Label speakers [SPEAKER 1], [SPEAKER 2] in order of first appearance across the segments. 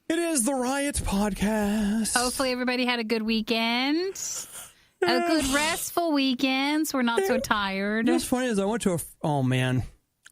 [SPEAKER 1] It is the Riot Podcast.
[SPEAKER 2] Hopefully everybody had a good weekend. A good restful weekend, so we're not so tired.
[SPEAKER 1] What's funny is I went to oh man,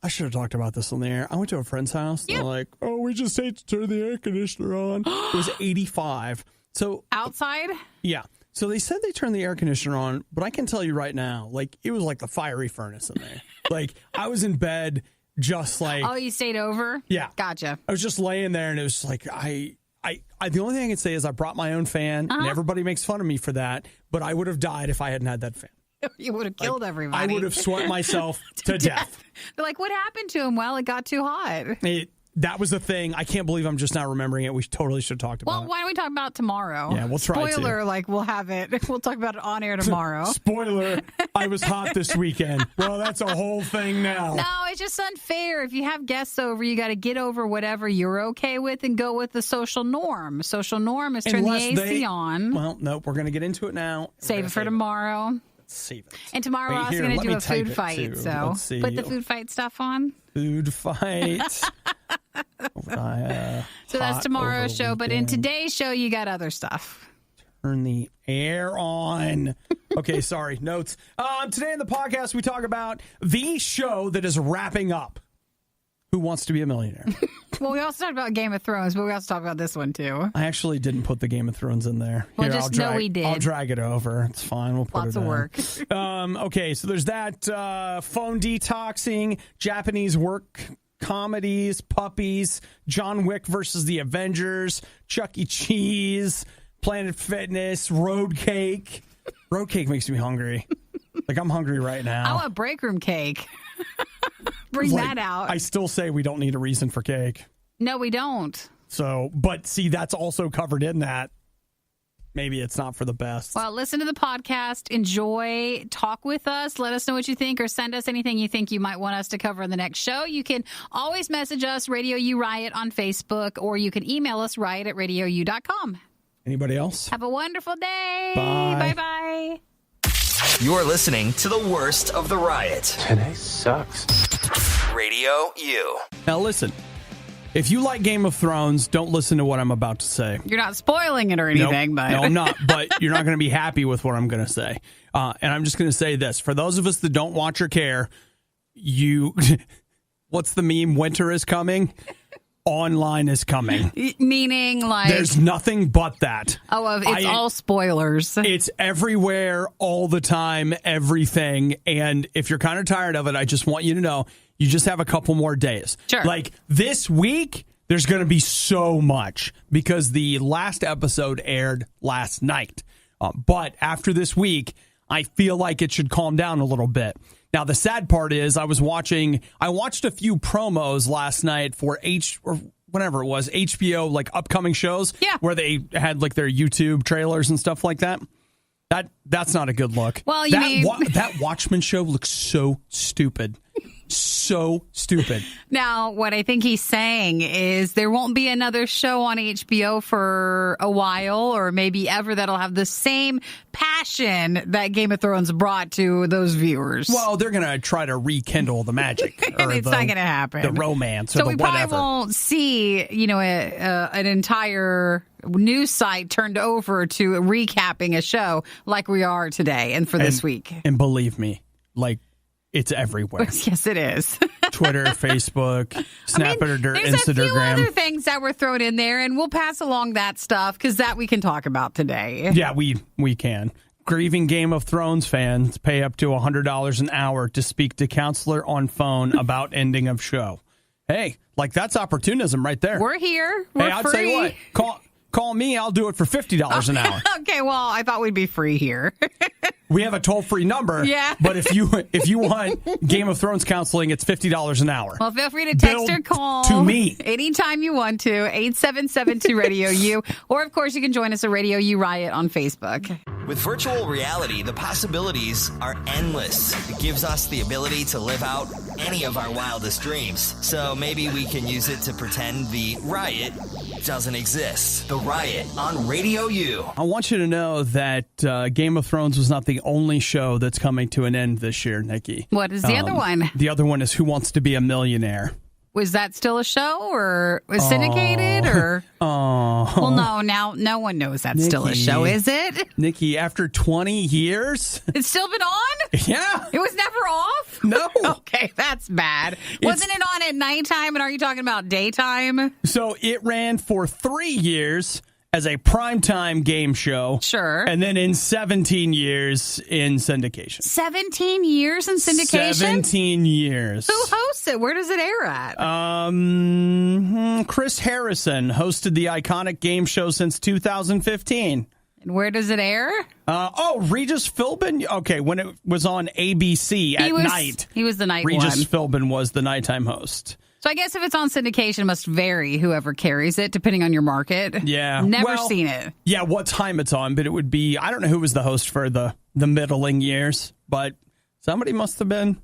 [SPEAKER 1] I should have talked about this on the air. I went to a friend's house.
[SPEAKER 2] Yeah.
[SPEAKER 1] They're like, oh, we just hate to turn the air conditioner on. It was 85. So
[SPEAKER 2] Outside?
[SPEAKER 1] yeah. So they said they turned the air conditioner on, but I can tell you right now, like it was like the fiery furnace in there. Like I was in bed just like...
[SPEAKER 2] Oh, you stayed over?
[SPEAKER 1] Yeah.
[SPEAKER 2] Gotcha.
[SPEAKER 1] I was just laying there and it was like, the only thing I can say is I brought my own fan and everybody makes fun of me for that, but I would have died if I hadn't had that fan.
[SPEAKER 2] You would have killed everybody.
[SPEAKER 1] I would have sweat myself to death.
[SPEAKER 2] They're like, what happened to him? Well, it got too hot.
[SPEAKER 1] That was the thing. I can't believe I'm just not remembering it. We totally should have talked about it.
[SPEAKER 2] Well, why don't we talk about it tomorrow?
[SPEAKER 1] Yeah, we'll try to.
[SPEAKER 2] Spoiler, like we'll have it. We'll talk about it on air tomorrow.
[SPEAKER 1] Spoiler, I was hot this weekend. Well, that's a whole thing now.
[SPEAKER 2] No, it's just unfair. If you have guests over, you got to get over whatever you're okay with and go with the social norm. Social norm is turn the AC on.
[SPEAKER 1] Well, nope, we're going to get into it now.
[SPEAKER 2] Save it for tomorrow.
[SPEAKER 1] Save it.
[SPEAKER 2] And tomorrow we're also going to do a food fight. So put the food fight stuff on.
[SPEAKER 1] Food fight.
[SPEAKER 2] So that's tomorrow's show. But in today's show, you got other stuff.
[SPEAKER 1] Turn the air on. Okay, sorry. Notes. Today in the podcast, we talk about the show that is wrapping up. Who Wants to Be a Millionaire?
[SPEAKER 2] Well, we also talked about Game of Thrones, but we also talked about this one, too.
[SPEAKER 1] I actually didn't put the Game of Thrones in there.
[SPEAKER 2] Well, just know we did.
[SPEAKER 1] I'll drag it over. It's fine. We'll put
[SPEAKER 2] Lots
[SPEAKER 1] it
[SPEAKER 2] of
[SPEAKER 1] in.
[SPEAKER 2] work.
[SPEAKER 1] Okay, so there's that phone detoxing, Japanese work comedies, puppies, John Wick versus the Avengers, Chuck E. Cheese, Planet Fitness, Road Cake. Road Cake makes me hungry. Like, I'm hungry right now.
[SPEAKER 2] I want break room cake. Bring that out.
[SPEAKER 1] I still say we don't need a reason for cake.
[SPEAKER 2] No, we don't.
[SPEAKER 1] So, but see, that's also covered in that. Maybe it's not for the best.
[SPEAKER 2] Well, listen to the podcast. Enjoy. Talk with us. Let us know what you think or send us anything you think you might want us to cover in the next show. You can always message us, RadioU Riot on Facebook, or you can email us, riot@radiou.com.
[SPEAKER 1] Anybody else?
[SPEAKER 2] Have a wonderful day.
[SPEAKER 1] Bye.
[SPEAKER 2] Bye-bye.
[SPEAKER 3] You're listening to the worst of the riot.
[SPEAKER 4] Today sucks.
[SPEAKER 3] Radio U.
[SPEAKER 1] Now listen, if you like Game of Thrones, don't listen to what I'm about to say.
[SPEAKER 2] You're not spoiling it or anything, but...
[SPEAKER 1] No, I'm not, but you're not going to be happy with what I'm going to say. And I'm just going to say this. For those of us that don't watch or care, what's the meme? Winter is coming. Online is coming.
[SPEAKER 2] Meaning like...
[SPEAKER 1] There's nothing but that.
[SPEAKER 2] Oh, it's all spoilers.
[SPEAKER 1] It's everywhere, all the time, everything. And if you're kind of tired of it, I just want you to know, you just have a couple more days.
[SPEAKER 2] Sure.
[SPEAKER 1] Like this week, there's going to be so much because the last episode aired last night. But after this week, I feel like it should calm down a little bit. Now, the sad part is I watched a few promos last night for HBO, like upcoming shows.
[SPEAKER 2] Yeah.
[SPEAKER 1] Where they had like their YouTube trailers and stuff like that. That's not a good look.
[SPEAKER 2] Well,
[SPEAKER 1] that Watchmen show looks so stupid. So stupid.
[SPEAKER 2] Now, what I think he's saying is there won't be another show on HBO for a while or maybe ever that'll have the same passion that Game of Thrones brought to those viewers.
[SPEAKER 1] Well, they're going to try to rekindle the magic.
[SPEAKER 2] It's not going to happen.
[SPEAKER 1] The romance or
[SPEAKER 2] so
[SPEAKER 1] the
[SPEAKER 2] we
[SPEAKER 1] whatever.
[SPEAKER 2] probably won't see, an entire news site turned over to recapping a show like we are today and for this week.
[SPEAKER 1] And believe me, like, it's everywhere.
[SPEAKER 2] Yes, it is.
[SPEAKER 1] Twitter, Facebook, Snapchat,
[SPEAKER 2] there's
[SPEAKER 1] Instagram.
[SPEAKER 2] There's a few other things that were thrown in there, and we'll pass along that stuff because that we can talk about today.
[SPEAKER 1] Yeah, we can. Grieving Game of Thrones fans pay up to $100 an hour to speak to counselor on phone about ending of show. Hey, like that's opportunism right there.
[SPEAKER 2] We're here. We're
[SPEAKER 1] I'll
[SPEAKER 2] free.
[SPEAKER 1] tell you what. Call me. I'll do it for $50 an hour.
[SPEAKER 2] Okay, well, I thought we'd be free here.
[SPEAKER 1] We have a toll-free number.
[SPEAKER 2] Yeah.
[SPEAKER 1] But if you want Game of Thrones counseling, it's $50 an hour.
[SPEAKER 2] Well, feel free to text or call
[SPEAKER 1] to me
[SPEAKER 2] anytime you want to, 877-2-RADIO-U. Or, of course, you can join us at Radio U Riot on Facebook.
[SPEAKER 3] With virtual reality, the possibilities are endless. It gives us the ability to live out any of our wildest dreams. So maybe we can use it to pretend the riot doesn't exist. The Riot on Radio U.
[SPEAKER 1] I want you to know that Game of Thrones was not the only show that's coming to an end this year, Nikki.
[SPEAKER 2] What is the other one?
[SPEAKER 1] The other one is Who Wants to Be a Millionaire?
[SPEAKER 2] Was that still a show or was syndicated or? Well, no, now no one knows that's still a show, is it?
[SPEAKER 1] Nikki, after 20 years?
[SPEAKER 2] It's still been on?
[SPEAKER 1] Yeah.
[SPEAKER 2] It was never off?
[SPEAKER 1] No.
[SPEAKER 2] Okay, that's bad. Wasn't it on at nighttime, and are you talking about daytime?
[SPEAKER 1] So it ran for 3 years as a primetime game show.
[SPEAKER 2] Sure.
[SPEAKER 1] And then in 17 years in syndication.
[SPEAKER 2] 17 years in syndication?
[SPEAKER 1] 17 years.
[SPEAKER 2] Who hosts it? Where does it air at?
[SPEAKER 1] Chris Harrison hosted the iconic game show since 2015.
[SPEAKER 2] And where does it air?
[SPEAKER 1] Regis Philbin. Okay, when it was on ABC at night.
[SPEAKER 2] He was the night
[SPEAKER 1] Regis
[SPEAKER 2] one.
[SPEAKER 1] Philbin was the nighttime host.
[SPEAKER 2] So I guess if it's on syndication, it must vary whoever carries it, depending on your market.
[SPEAKER 1] Yeah.
[SPEAKER 2] Never seen it.
[SPEAKER 1] Yeah, what time it's on, but it would be, I don't know who was the host for the middling years, but somebody must have been,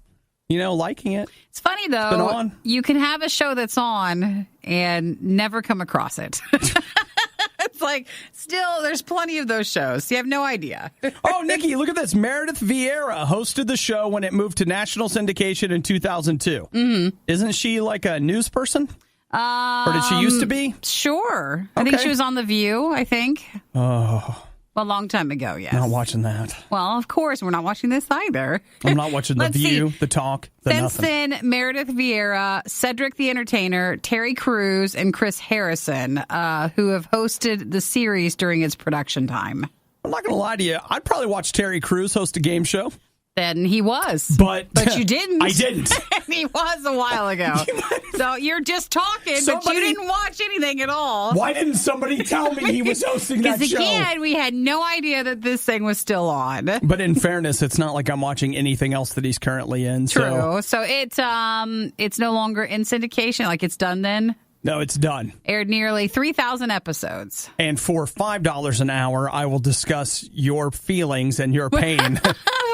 [SPEAKER 1] liking it.
[SPEAKER 2] It's funny, though.
[SPEAKER 1] It's been on.
[SPEAKER 2] You can have a show that's on and never come across it. It's like, still, there's plenty of those shows. You have no idea.
[SPEAKER 1] Oh, Nikki, look at this. Meredith Vieira hosted the show when it moved to national syndication in 2002. Mm-hmm. Isn't she like a news person? Or did she used to be?
[SPEAKER 2] Sure. I think she was on The View, I think.
[SPEAKER 1] Oh.
[SPEAKER 2] A long time ago, yes.
[SPEAKER 1] Not watching that.
[SPEAKER 2] Well, of course, we're not watching this either.
[SPEAKER 1] I'm not watching The View, The Talk, The
[SPEAKER 2] Since
[SPEAKER 1] Nothing.
[SPEAKER 2] then, Meredith Vieira, Cedric the Entertainer, Terry Crews, and Chris Harrison, who have hosted the series during its production time.
[SPEAKER 1] I'm not going to lie to you. I'd probably watch Terry Crews host a game show.
[SPEAKER 2] Then he was.
[SPEAKER 1] But
[SPEAKER 2] you didn't.
[SPEAKER 1] I didn't.
[SPEAKER 2] He was a while ago. So you're just talking, but you didn't watch anything at all.
[SPEAKER 1] Why didn't somebody tell me he was hosting that show?
[SPEAKER 2] Because again, we had no idea that this thing was still on.
[SPEAKER 1] But in fairness, it's not like I'm watching anything else that he's currently in.
[SPEAKER 2] True. So it's no longer in syndication. Like it's done then.
[SPEAKER 1] No, it's done.
[SPEAKER 2] Aired nearly 3,000 episodes.
[SPEAKER 1] And for $5 an hour, I will discuss your feelings and your pain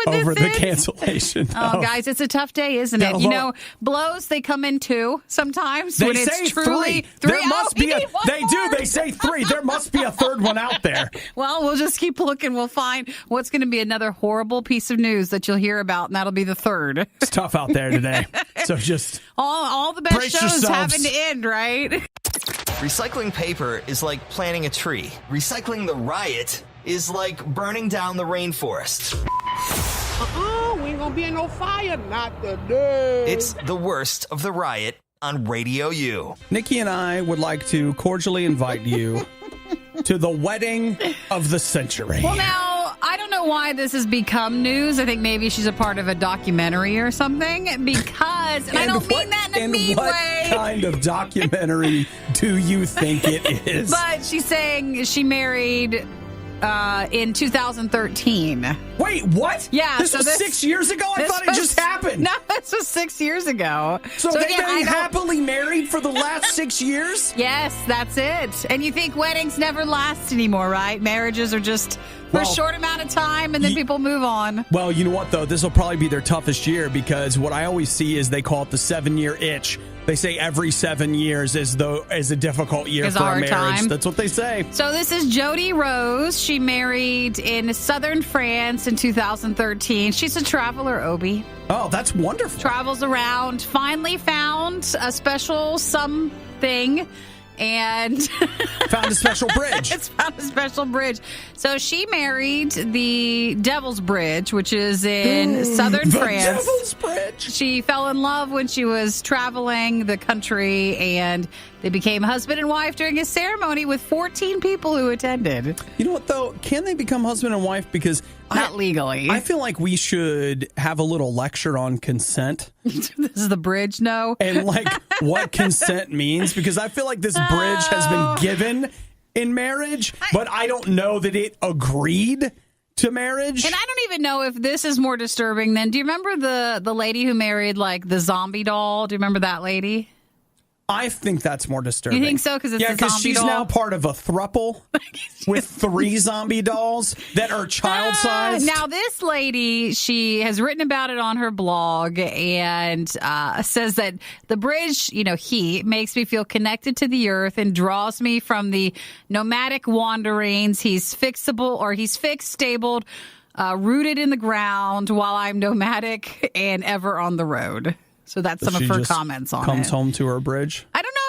[SPEAKER 1] over the cancellation.
[SPEAKER 2] Oh, guys, it's a tough day, isn't it?
[SPEAKER 1] Look,
[SPEAKER 2] blows, they come in two sometimes.
[SPEAKER 1] They
[SPEAKER 2] when
[SPEAKER 1] say
[SPEAKER 2] it's truly
[SPEAKER 1] three. There must be
[SPEAKER 2] they do.
[SPEAKER 1] They say three. There must be a third one out there.
[SPEAKER 2] Well, we'll just keep looking. We'll find what's going to be another horrible piece of news that you'll hear about, and that'll be the third.
[SPEAKER 1] It's tough out there today. So just
[SPEAKER 2] all the best shows
[SPEAKER 1] yourselves.
[SPEAKER 2] having to end, right?
[SPEAKER 3] Recycling paper is like planting a tree. Recycling the riot is like burning down the rainforest.
[SPEAKER 4] We ain't gonna be in no fire, not today.
[SPEAKER 3] It's the worst of the riot on Radio U.
[SPEAKER 1] Nikki and I would like to cordially invite you to the wedding of the century.
[SPEAKER 2] Well, now, I don't know why this has become news. I think maybe she's a part of a documentary or something because, and I don't mean that in a mean
[SPEAKER 1] what
[SPEAKER 2] way.
[SPEAKER 1] Kind of documentary do you think it is?
[SPEAKER 2] But she's saying she married in 2013.
[SPEAKER 1] Wait, what?
[SPEAKER 2] Yeah.
[SPEAKER 1] This was 6 years ago? I thought it just happened.
[SPEAKER 2] No, this was 6 years ago.
[SPEAKER 1] So they've been happily married for the last 6 years?
[SPEAKER 2] Yes, that's it. And you think weddings never last anymore, right? Marriages are just for a short amount of time and then people move on.
[SPEAKER 1] Well, you know what, though? This will probably be their toughest year because what I always see is they call it the 7-year itch. They say every 7 years is a difficult year for a marriage.
[SPEAKER 2] Time.
[SPEAKER 1] That's what they say.
[SPEAKER 2] So this is Jody Rose. She married in southern France in 2013. She's a traveler, Obi.
[SPEAKER 1] Oh, that's wonderful.
[SPEAKER 2] Travels around. Finally found a special something. And
[SPEAKER 1] found a special bridge.
[SPEAKER 2] It's found a special bridge. So she married the Devil's Bridge, which is in southern France.
[SPEAKER 1] Devil's Bridge.
[SPEAKER 2] She fell in love when she was traveling the country, and they became husband and wife during a ceremony with 14 people who attended.
[SPEAKER 1] You know what, though? Can they become husband and wife? Because
[SPEAKER 2] not legally.
[SPEAKER 1] I feel like we should have a little lecture on consent.
[SPEAKER 2] This is the bridge, no?
[SPEAKER 1] And what consent means, because I feel like this bridge has been given in marriage, but I don't know that it agreed to marriage.
[SPEAKER 2] And I don't even know if this is more disturbing than, do you remember the lady who married the zombie doll? Do you remember that lady?
[SPEAKER 1] I think that's more disturbing.
[SPEAKER 2] You think so? Because it's a zombie
[SPEAKER 1] because she's
[SPEAKER 2] doll?
[SPEAKER 1] now part of a thruple with 3 zombie dolls that are child-sized.
[SPEAKER 2] Now, this lady, she has written about it on her blog and says that the bridge, he makes me feel connected to the earth and draws me from the nomadic wanderings. He's fixable, or he's fixed, stabled, rooted in the ground while I'm nomadic and ever on the road. So that's some of her comments on it.
[SPEAKER 1] Comes home to her bridge.
[SPEAKER 2] I don't know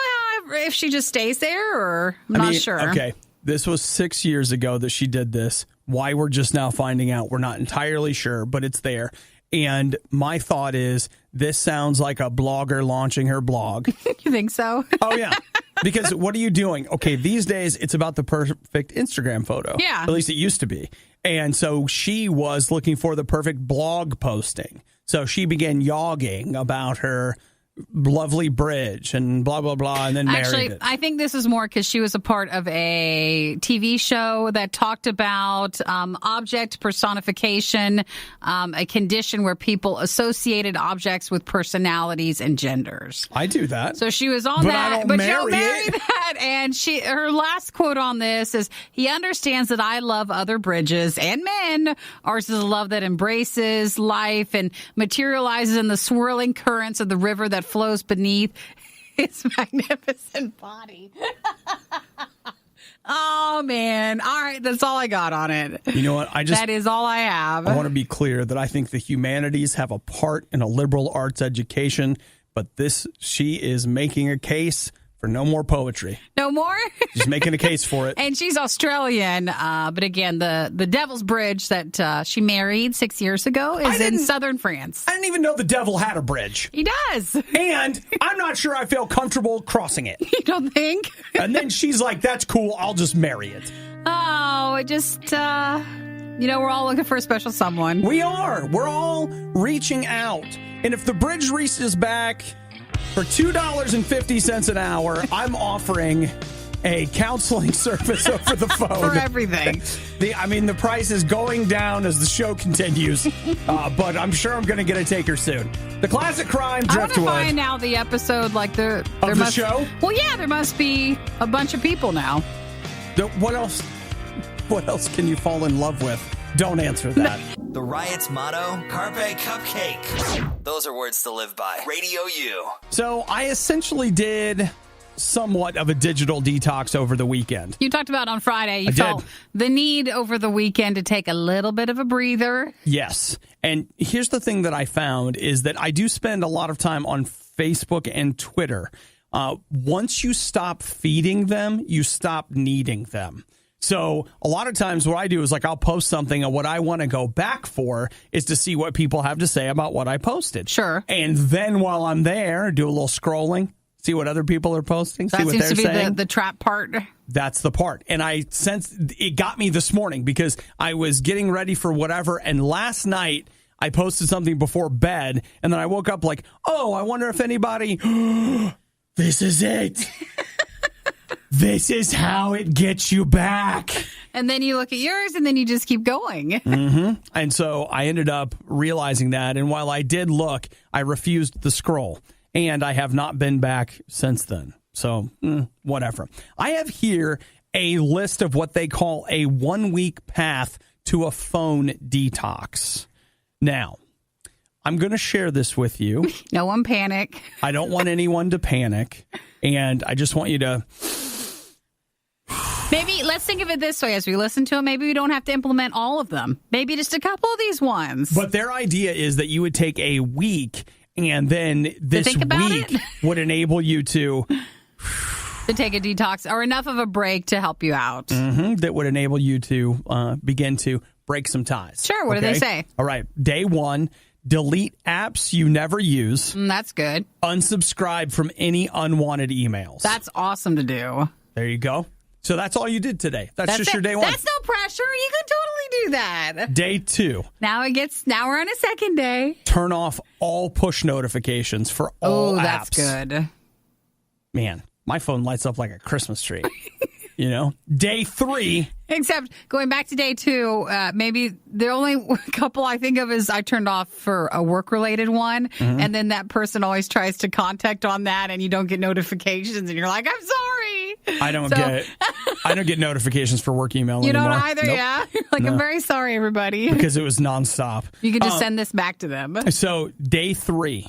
[SPEAKER 2] if she just stays there, or I'm not sure.
[SPEAKER 1] Okay, this was 6 years ago that she did this. Why we're just now finding out, we're not entirely sure, but it's there. And my thought is, this sounds like a blogger launching her blog.
[SPEAKER 2] You think so?
[SPEAKER 1] Oh, yeah. Because what are you doing? Okay, these days, it's about the perfect Instagram photo.
[SPEAKER 2] Yeah.
[SPEAKER 1] At least it used to be. And so she was looking for the perfect blog posting. So she began yogging about her lovely bridge and blah, blah, blah, and then married it.
[SPEAKER 2] I think this is more because she was a part of a TV show that talked about object personification, a condition where people associated objects with personalities and genders.
[SPEAKER 1] I do that.
[SPEAKER 2] So she was on that, but she don't marry that. And her last quote on this is, he understands that I love other bridges and men. Ours is a love that embraces life and materializes in the swirling currents of the river that flows beneath his magnificent body. Oh, man. All right. That's all I got on it.
[SPEAKER 1] You know what?
[SPEAKER 2] That is all I have.
[SPEAKER 1] I want to be clear that I think the humanities have a part in a liberal arts education, but she is making a case for no more poetry.
[SPEAKER 2] No more?
[SPEAKER 1] She's making a case for it.
[SPEAKER 2] And she's Australian. But again, the Devil's Bridge that she married 6 years ago is in southern France.
[SPEAKER 1] I didn't even know the devil had a bridge.
[SPEAKER 2] He does.
[SPEAKER 1] And I'm not sure I feel comfortable crossing it.
[SPEAKER 2] You don't think?
[SPEAKER 1] And then she's like, that's cool. I'll just marry it.
[SPEAKER 2] Oh, it just, we're all looking for a special someone.
[SPEAKER 1] We are. We're all reaching out. And if the bridge reaches back, for $2.50 an hour, I'm offering a counseling service over the phone.
[SPEAKER 2] For everything.
[SPEAKER 1] The price is going down as the show continues, but I'm sure I'm going to get a taker soon. The classic crime, Driftwood.
[SPEAKER 2] I want to find now the episode, like the
[SPEAKER 1] show?
[SPEAKER 2] Well, yeah, there must be a bunch of people now.
[SPEAKER 1] What else? What else can you fall in love with? Don't answer that.
[SPEAKER 3] The Riot's motto, Carpe Cupcake. Those are words to live by. Radio U.
[SPEAKER 1] So I essentially did somewhat of a digital detox over the weekend.
[SPEAKER 2] You talked about on Friday, you felt the need over the weekend to take a little bit of a breather.
[SPEAKER 1] Yes. And here's the thing that I found is that I do spend a lot of time on Facebook and Twitter. Once you stop feeding them, you stop needing them. So a lot of times what I do is I'll post something, and what I want to go back for is to see what people have to say about what I posted.
[SPEAKER 2] Sure.
[SPEAKER 1] And then while I'm there, do a little scrolling, see what other people are posting, see what they're saying. That seems to be
[SPEAKER 2] the trap part.
[SPEAKER 1] That's the part. And I sensed it got me this morning because I was getting ready for whatever. And last night I posted something before bed, and then I woke up I wonder if anybody, this is it. This is how it gets you back.
[SPEAKER 2] And then you look at yours, and then you just keep going.
[SPEAKER 1] Mm-hmm. And so I ended up realizing that. And while I did look, I refused the scroll. And I have not been back since then. So, whatever. I have here a list of what they call a 1-week path to a phone detox. Now, I'm going to share this with you.
[SPEAKER 2] No one panic.
[SPEAKER 1] I don't want anyone to panic. And I just want you to...
[SPEAKER 2] Maybe let's think of it this way. As we listen to them, maybe we don't have to implement all of them. Maybe just a couple of these ones.
[SPEAKER 1] But their idea is that you would take a week, and then this week would enable you to
[SPEAKER 2] take a detox or enough of a break to help you out.
[SPEAKER 1] Mm-hmm, that would enable you to begin to break some ties.
[SPEAKER 2] Sure. What do they say?
[SPEAKER 1] All right. Day 1, delete apps you never use.
[SPEAKER 2] That's good.
[SPEAKER 1] Unsubscribe from any unwanted emails.
[SPEAKER 2] That's awesome to do.
[SPEAKER 1] There you go. So that's all you did today. That's just your day 1.
[SPEAKER 2] That's no pressure. You can totally do that.
[SPEAKER 1] Day 2.
[SPEAKER 2] Now we're on a second day.
[SPEAKER 1] Turn off all push notifications for all apps.
[SPEAKER 2] Oh, that's good.
[SPEAKER 1] Man, my phone lights up like a Christmas tree. Day 3.
[SPEAKER 2] Except going back to day 2, maybe the only couple I think of is I turned off for a work-related one, and then that person always tries to contact on that, and you don't get notifications, and you're like, I'm sorry.
[SPEAKER 1] I don't get notifications for work email anymore.
[SPEAKER 2] You don't either,
[SPEAKER 1] nope.
[SPEAKER 2] yeah? You're like, no. I'm very sorry, everybody.
[SPEAKER 1] Because it was nonstop.
[SPEAKER 2] You can just send this back to them.
[SPEAKER 1] So day 3,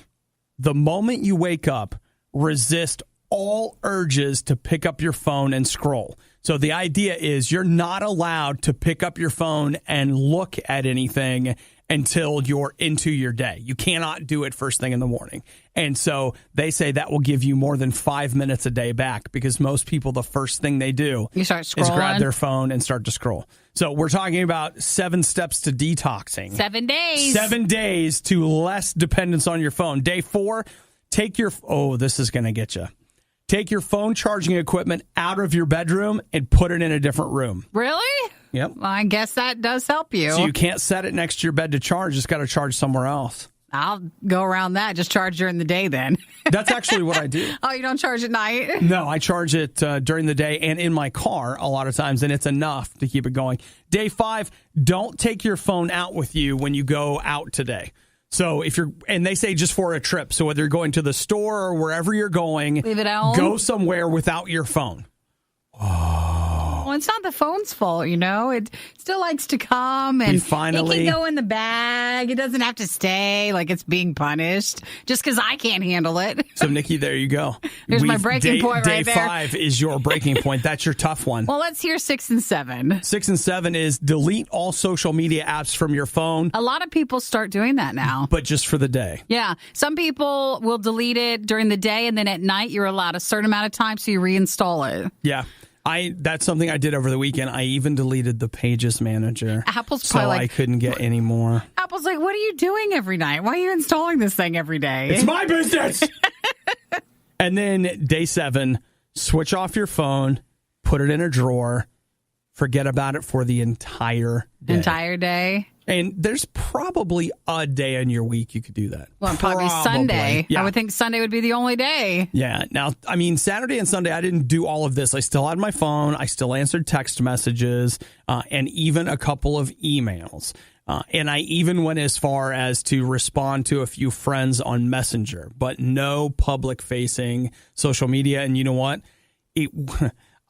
[SPEAKER 1] the moment you wake up, resist all urges to pick up your phone and scroll. So the idea is you're not allowed to pick up your phone and look at anything until you're into your day. You cannot do it first thing in the morning. And so they say that will give you more than 5 minutes a day back, because most people, the first thing they do
[SPEAKER 2] is
[SPEAKER 1] grab their phone and start to scroll. So we're talking about 7 steps to detoxing.
[SPEAKER 2] 7 days.
[SPEAKER 1] 7 days to less dependence on your phone. Day 4, this is going to get you. Take your phone charging equipment out of your bedroom and put it in a different room.
[SPEAKER 2] Really?
[SPEAKER 1] Yep.
[SPEAKER 2] Well, I guess that does help you.
[SPEAKER 1] So you can't set it next to your bed to charge. It's got to charge somewhere else.
[SPEAKER 2] I'll go around that. Just charge during the day then.
[SPEAKER 1] That's actually what I do.
[SPEAKER 2] Oh, you don't charge at night?
[SPEAKER 1] No, I charge it during the day and in my car a lot of times, and it's enough to keep it going. Day 5, don't take your phone out with you when you go out today. So and they say just for a trip. So whether you're going to the store or wherever you're going,
[SPEAKER 2] leave it at home.
[SPEAKER 1] Go somewhere without your phone.
[SPEAKER 2] Well, it's not the phone's fault, It still likes to come, and it can go in the bag. It doesn't have to stay like it's being punished just because I can't handle it.
[SPEAKER 1] So, Nikki, there you go.
[SPEAKER 2] There's my breaking point right there.
[SPEAKER 1] Day 5 is your breaking point. That's your tough one.
[SPEAKER 2] Well, let's hear 6 and 7.
[SPEAKER 1] 6 and 7 is delete all social media apps from your phone.
[SPEAKER 2] A lot of people start doing that now.
[SPEAKER 1] But just for the day.
[SPEAKER 2] Yeah. Some people will delete it during the day, and then at night you're allowed a certain amount of time, so you reinstall it.
[SPEAKER 1] Yeah. That's something I did over the weekend. I even deleted the Pages manager.
[SPEAKER 2] Apple's
[SPEAKER 1] so
[SPEAKER 2] probably
[SPEAKER 1] I couldn't get any more.
[SPEAKER 2] Apple's like, what are you doing every night? Why are you installing this thing every day?
[SPEAKER 1] It's my business. And then day 7, switch off your phone, put it in a drawer, forget about it for the entire day.
[SPEAKER 2] Entire day?
[SPEAKER 1] And there's probably a day in your week you could do that.
[SPEAKER 2] Well, probably Sunday. Yeah. I would think Sunday would be the only day.
[SPEAKER 1] Yeah. Now, Saturday and Sunday, I didn't do all of this. I still had my phone. I still answered text messages and even a couple of emails. And I even went as far as to respond to a few friends on Messenger, but no public-facing social media. And you know what?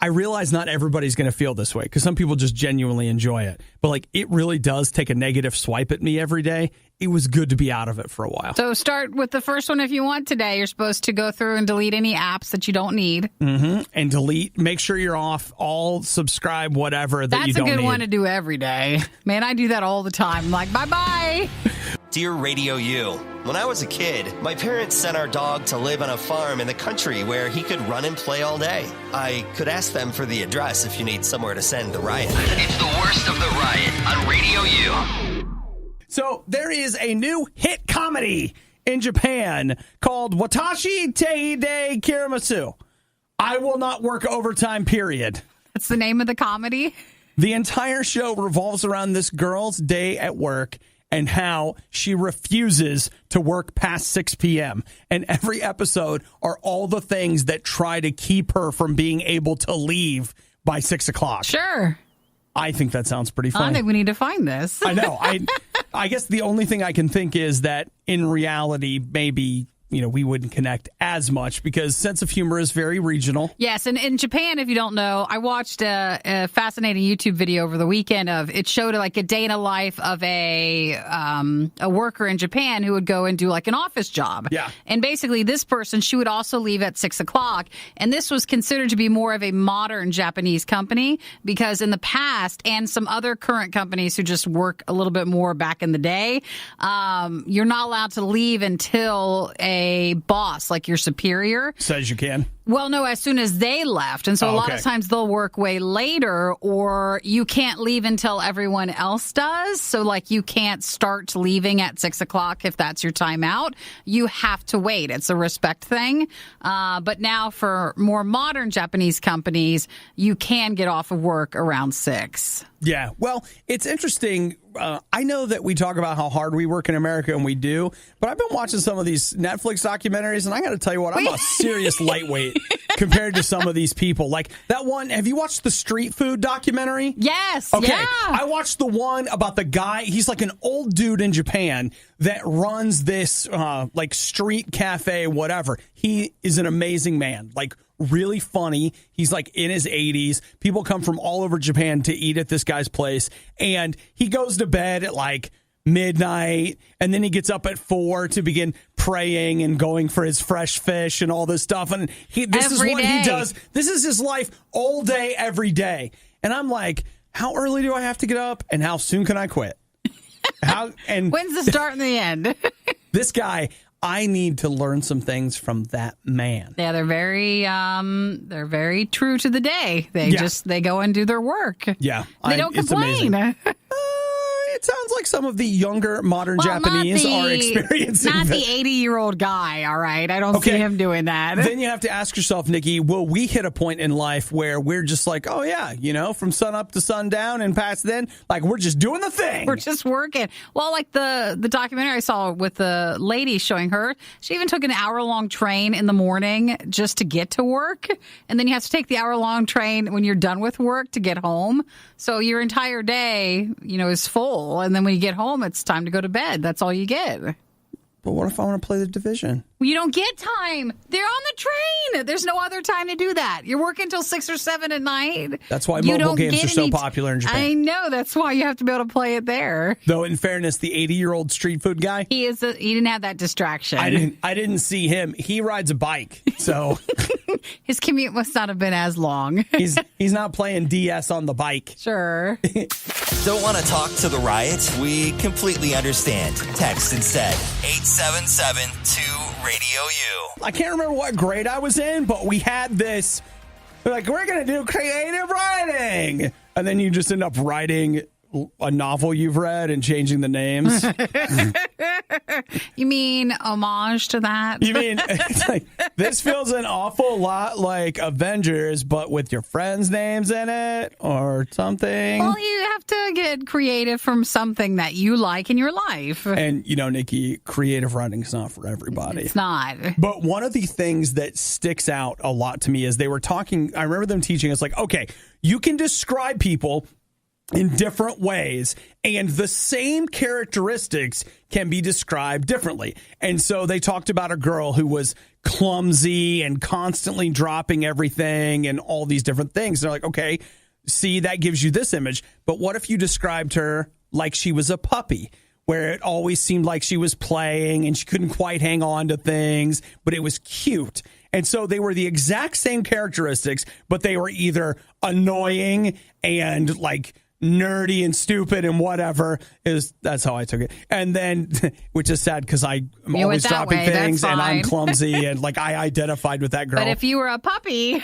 [SPEAKER 1] I realize not everybody's going to feel this way because some people just genuinely enjoy it. But it really does take a negative swipe at me every day. It was good to be out of it for a while.
[SPEAKER 2] So start with the first one if you want today. You're supposed to go through and delete any apps that you don't need.
[SPEAKER 1] Mm-hmm. And delete, make sure you're off all subscribe, whatever that you don't need.
[SPEAKER 2] That's a good one to do every day. Man, I do that all the time. I'm like, bye-bye.
[SPEAKER 3] Dear RadioU, when I was a kid, my parents sent our dog to live on a farm in the country where he could run and play all day. I could ask them for the address if you need somewhere to send the riot.
[SPEAKER 5] It's the worst of the riot on RadioU.
[SPEAKER 1] So there is a new hit comedy in Japan called Watashi Teide Kiramasu. I will not work overtime, period.
[SPEAKER 2] That's the name of the comedy?
[SPEAKER 1] The entire show revolves around this girl's day at work and how she refuses to work past 6 p.m. And every episode are all the things that try to keep her from being able to leave by 6 o'clock.
[SPEAKER 2] Sure.
[SPEAKER 1] I think that sounds pretty funny.
[SPEAKER 2] I think we need to find this.
[SPEAKER 1] I know. I guess the only thing I can think is that in reality, maybe, we wouldn't connect as much because sense of humor is very regional.
[SPEAKER 2] Yes, and in Japan, if you don't know, I watched a fascinating YouTube video over the weekend it showed a day in a life of a worker in Japan who would go and do an office job.
[SPEAKER 1] Yeah.
[SPEAKER 2] And basically this person, she would also leave at 6 o'clock. And this was considered to be more of a modern Japanese company because in the past and some other current companies who just work a little bit more back in the day, you're not allowed to leave until a boss, like your superior,
[SPEAKER 1] says you can.
[SPEAKER 2] Well, no, as soon as they left. And so a lot of times they'll work way later or you can't leave until everyone else does. So you can't start leaving at 6 o'clock if that's your time out. You have to wait. It's a respect thing. But now for more modern Japanese companies, you can get off of work around 6.
[SPEAKER 1] Yeah. Well, it's interesting. I know that we talk about how hard we work in America, and we do, but I've been watching some of these Netflix documentaries, and I got to tell you what, I'm a serious lightweight compared to some of these people. Like that one, have you watched the street food documentary?
[SPEAKER 2] Yes.
[SPEAKER 1] Okay.
[SPEAKER 2] Yeah.
[SPEAKER 1] I watched the one about the guy, he's like an old dude in Japan that runs this street cafe, whatever. He is an amazing man, really funny. He's in his 80s. People come from all over Japan to eat at this guy's place. And he goes to bed at midnight. And then he gets up at 4 to begin praying and going for his fresh fish and all this stuff. And this is what he does. This is his life all day, every day. And I'm like, how early do I have to get up? And how soon can I quit?
[SPEAKER 2] When's the start and the end?
[SPEAKER 1] This guy, I need to learn some things from that man.
[SPEAKER 2] Yeah, they're very true to the day. They go and do their work.
[SPEAKER 1] Yeah.
[SPEAKER 2] They don't complain.
[SPEAKER 1] It sounds like some of the younger modern Japanese are experiencing
[SPEAKER 2] not the 80-year-old guy, all right? I don't see him doing that.
[SPEAKER 1] Then you have to ask yourself, Nikki, will we hit a point in life where we're just like, oh, yeah, from sun up to sundown and past then, like we're just doing the thing.
[SPEAKER 2] We're just working. Well, like the documentary I saw with the lady showing her, she even took an hour-long train in the morning just to get to work. And then you have to take the hour-long train when you're done with work to get home. So your entire day, is full. And then when you get home, it's time to go to bed. That's all you get.
[SPEAKER 1] But what if I want to play the Division?
[SPEAKER 2] You don't get time. They're on the train. There's no other time to do that. You're working until 6 or 7 at night.
[SPEAKER 1] That's why mobile games are so popular in Japan.
[SPEAKER 2] I know. That's why you have to be able to play it there.
[SPEAKER 1] Though, in fairness, the 80-year-old street food guy,
[SPEAKER 2] he didn't have that distraction.
[SPEAKER 1] I didn't see him. He rides a bike, so
[SPEAKER 2] his commute must not have been as long.
[SPEAKER 1] He's not playing DS on the bike.
[SPEAKER 2] Sure.
[SPEAKER 3] Don't want to talk to the Riot? We completely understand. Text instead. 877-2-RADIO-U.
[SPEAKER 1] I can't remember what grade I was in, but we had this, we're going to do creative writing. And then you just end up writing a novel you've read and changing the names.
[SPEAKER 2] You mean homage to that?
[SPEAKER 1] You mean, it's like, this feels an awful lot like Avengers, but with your friends' names in it or something?
[SPEAKER 2] Well, you have to get creative from something that you like in your life.
[SPEAKER 1] And, Nikki, creative writing's not for everybody.
[SPEAKER 2] It's not.
[SPEAKER 1] But one of the things that sticks out a lot to me is they were talking, I remember them teaching us, like, okay, you can describe people in different ways, and the same characteristics can be described differently. And so they talked about a girl who was clumsy and constantly dropping everything and all these different things. They're like, okay, see, that gives you this image. But what if you described her like she was a puppy, where it always seemed like she was playing and she couldn't quite hang on to things, but it was cute. And so they were the exact same characteristics, but they were either annoying and like nerdy and stupid and whatever. That's how I took it. And then, which is sad because I'm always dropping things and I'm clumsy and like I identified with that girl.
[SPEAKER 2] But if you were a puppy,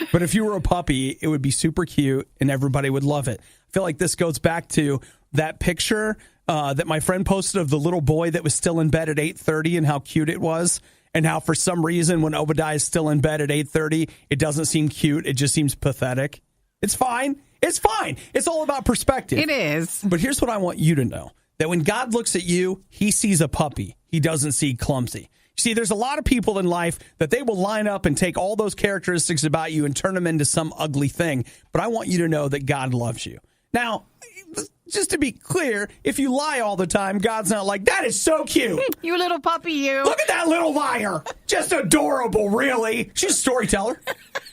[SPEAKER 1] it would be super cute and everybody would love it. I feel like this goes back to that picture that my friend posted of the little boy that was still in bed at 8:30 and how cute it was. And how for some reason when Obadiah is still in bed at 8:30, it doesn't seem cute. It just seems pathetic. It's fine. It's fine. It's all about perspective.
[SPEAKER 2] It is.
[SPEAKER 1] But here's what I want you to know. That when God looks at you, he sees a puppy. He doesn't see clumsy. You see, there's a lot of people in life that they will line up and take all those characteristics about you and turn them into some ugly thing. But I want you to know that God loves you. Now, just to be clear, if you lie all the time, God's not like, that is so cute.
[SPEAKER 2] You little puppy, you.
[SPEAKER 1] Look at that little liar. Just adorable, really. She's a storyteller.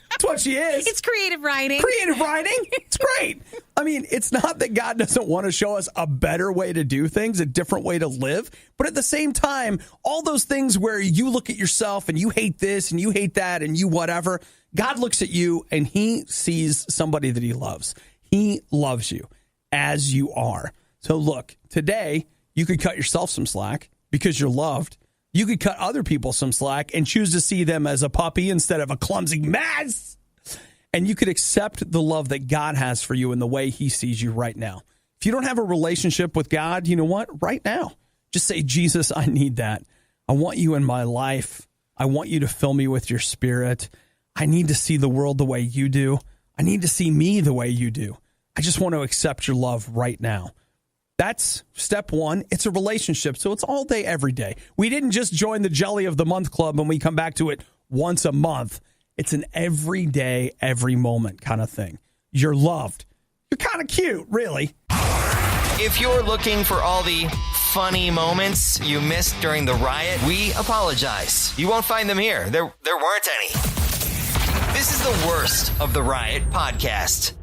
[SPEAKER 1] That's what she is.
[SPEAKER 2] It's creative writing.
[SPEAKER 1] Creative writing. It's great. I mean, it's not that God doesn't want to show us a better way to do things, a different way to live. But at the same time, all those things where you look at yourself and you hate this and you hate that and you whatever, God looks at you and he sees somebody that he loves. He loves you as you are. So look, today you could cut yourself some slack because you're loved. You could cut other people some slack and choose to see them as a puppy instead of a clumsy mess. And you could accept the love that God has for you in the way he sees you right now. If you don't have a relationship with God, you know what? Right now, just say, Jesus, I need that. I want you in my life. I want you to fill me with your spirit. I need to see the world the way you do. I need to see me the way you do. I just want to accept your love right now. That's step one. It's a relationship, so it's all day, every day. We didn't just join the Jelly of the Month Club and we come back to it once a month. It's an every day, every moment kind of thing. You're loved. You're kind of cute, really.
[SPEAKER 3] If you're looking for all the funny moments you missed during the riot, we apologize. You won't find them here. There weren't any. This is the worst of the Riot podcast.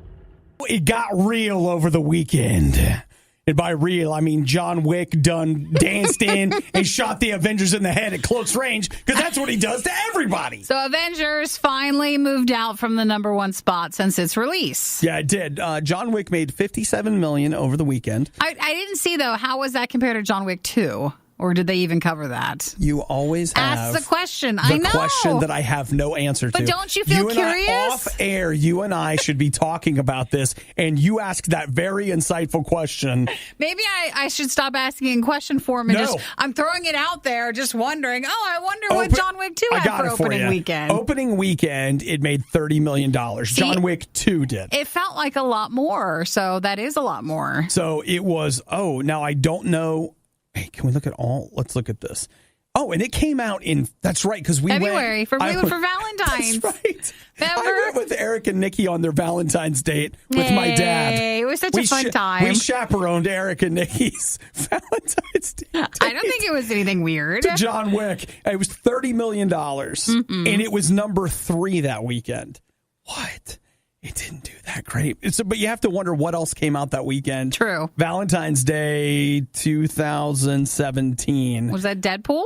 [SPEAKER 1] It got real over the weekend. And by real, I mean John Wick danced in and shot the Avengers in the head at close range because that's what he does to everybody.
[SPEAKER 2] So Avengers finally moved out from the number one spot since its release.
[SPEAKER 1] Yeah, it did. John Wick made $57 million over the weekend.
[SPEAKER 2] I didn't see, though, how was that compared to John Wick 2? Or did they even cover that?
[SPEAKER 1] You always have
[SPEAKER 2] Ask the question.
[SPEAKER 1] the
[SPEAKER 2] I know.
[SPEAKER 1] question that I have no answer to.
[SPEAKER 2] But don't you feel curious?
[SPEAKER 1] Off air, you and I should be talking about this, and you ask that very insightful question.
[SPEAKER 2] Maybe I should stop asking a question form and I'm throwing it out there, just wondering, I wonder what John Wick 2 had for opening weekend.
[SPEAKER 1] Opening weekend, it made $30 million. John Wick 2 did.
[SPEAKER 2] It felt like a lot more, so that is a lot more.
[SPEAKER 1] So it was, now I don't know. Hey, can we look at all? Let's look at this. Oh, and it came out in, that's right, because we
[SPEAKER 2] February,
[SPEAKER 1] went.
[SPEAKER 2] for Valentine's.
[SPEAKER 1] That's right.
[SPEAKER 2] Remember?
[SPEAKER 1] I went with Eric and Nikki on their Valentine's date with my dad.
[SPEAKER 2] It was such a fun time.
[SPEAKER 1] We chaperoned Eric and Nikki's Valentine's date.
[SPEAKER 2] I don't think it was anything weird.
[SPEAKER 1] To John Wick. It was $30 million, and it was number 3 that weekend. What? It didn't do that great. But you have to wonder what else came out that weekend.
[SPEAKER 2] True.
[SPEAKER 1] Valentine's Day 2017.
[SPEAKER 2] Was that Deadpool?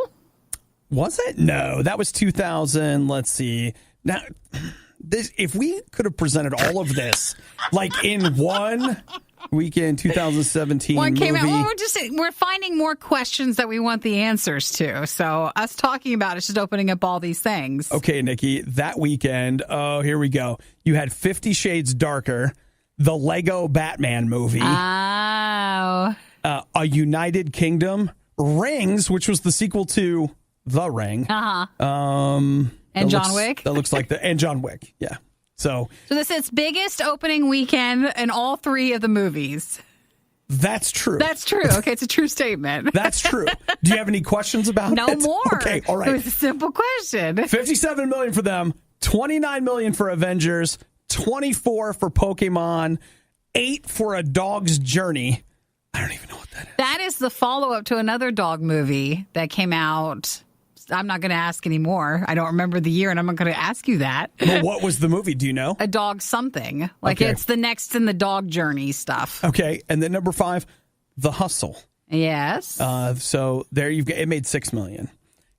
[SPEAKER 1] Was it? No, that was 2000. Let's see. Now, if we could have presented all of this like in one weekend, 2017
[SPEAKER 2] One came
[SPEAKER 1] movie.
[SPEAKER 2] out. Well, we're finding more questions that we want the answers to. So us talking about it's just opening up all these things.
[SPEAKER 1] Okay, Nikki, that weekend. Oh, here we go. You had 50 Shades Darker, the Lego Batman movie,
[SPEAKER 2] Oh.
[SPEAKER 1] A United Kingdom, Rings, which was the sequel to The Ring.
[SPEAKER 2] And John Wick.
[SPEAKER 1] That looks like and John Wick. Yeah. So
[SPEAKER 2] this is biggest opening weekend in all 3 of the movies.
[SPEAKER 1] that's true.
[SPEAKER 2] That's true. Okay, it's a true statement.
[SPEAKER 1] That's true. Do you have any questions about
[SPEAKER 2] No
[SPEAKER 1] it?
[SPEAKER 2] more.
[SPEAKER 1] Okay, all right.
[SPEAKER 2] It was a simple question.
[SPEAKER 1] $57 million for them, $29 million for Avengers, $24 for Pokemon, $8 for A Dog's Journey. I don't even know what that is.
[SPEAKER 2] That is the follow-up to another dog movie that came out. I'm not going to ask anymore. I don't remember the year, and I'm not going to ask you that.
[SPEAKER 1] But what was the movie? Do you know?
[SPEAKER 2] A Dog Something. Like
[SPEAKER 1] Okay.
[SPEAKER 2] it's the next in the dog journey stuff.
[SPEAKER 1] Okay, and then number 5, The Hustle.
[SPEAKER 2] Yes.
[SPEAKER 1] So there you've got, it made $6 million.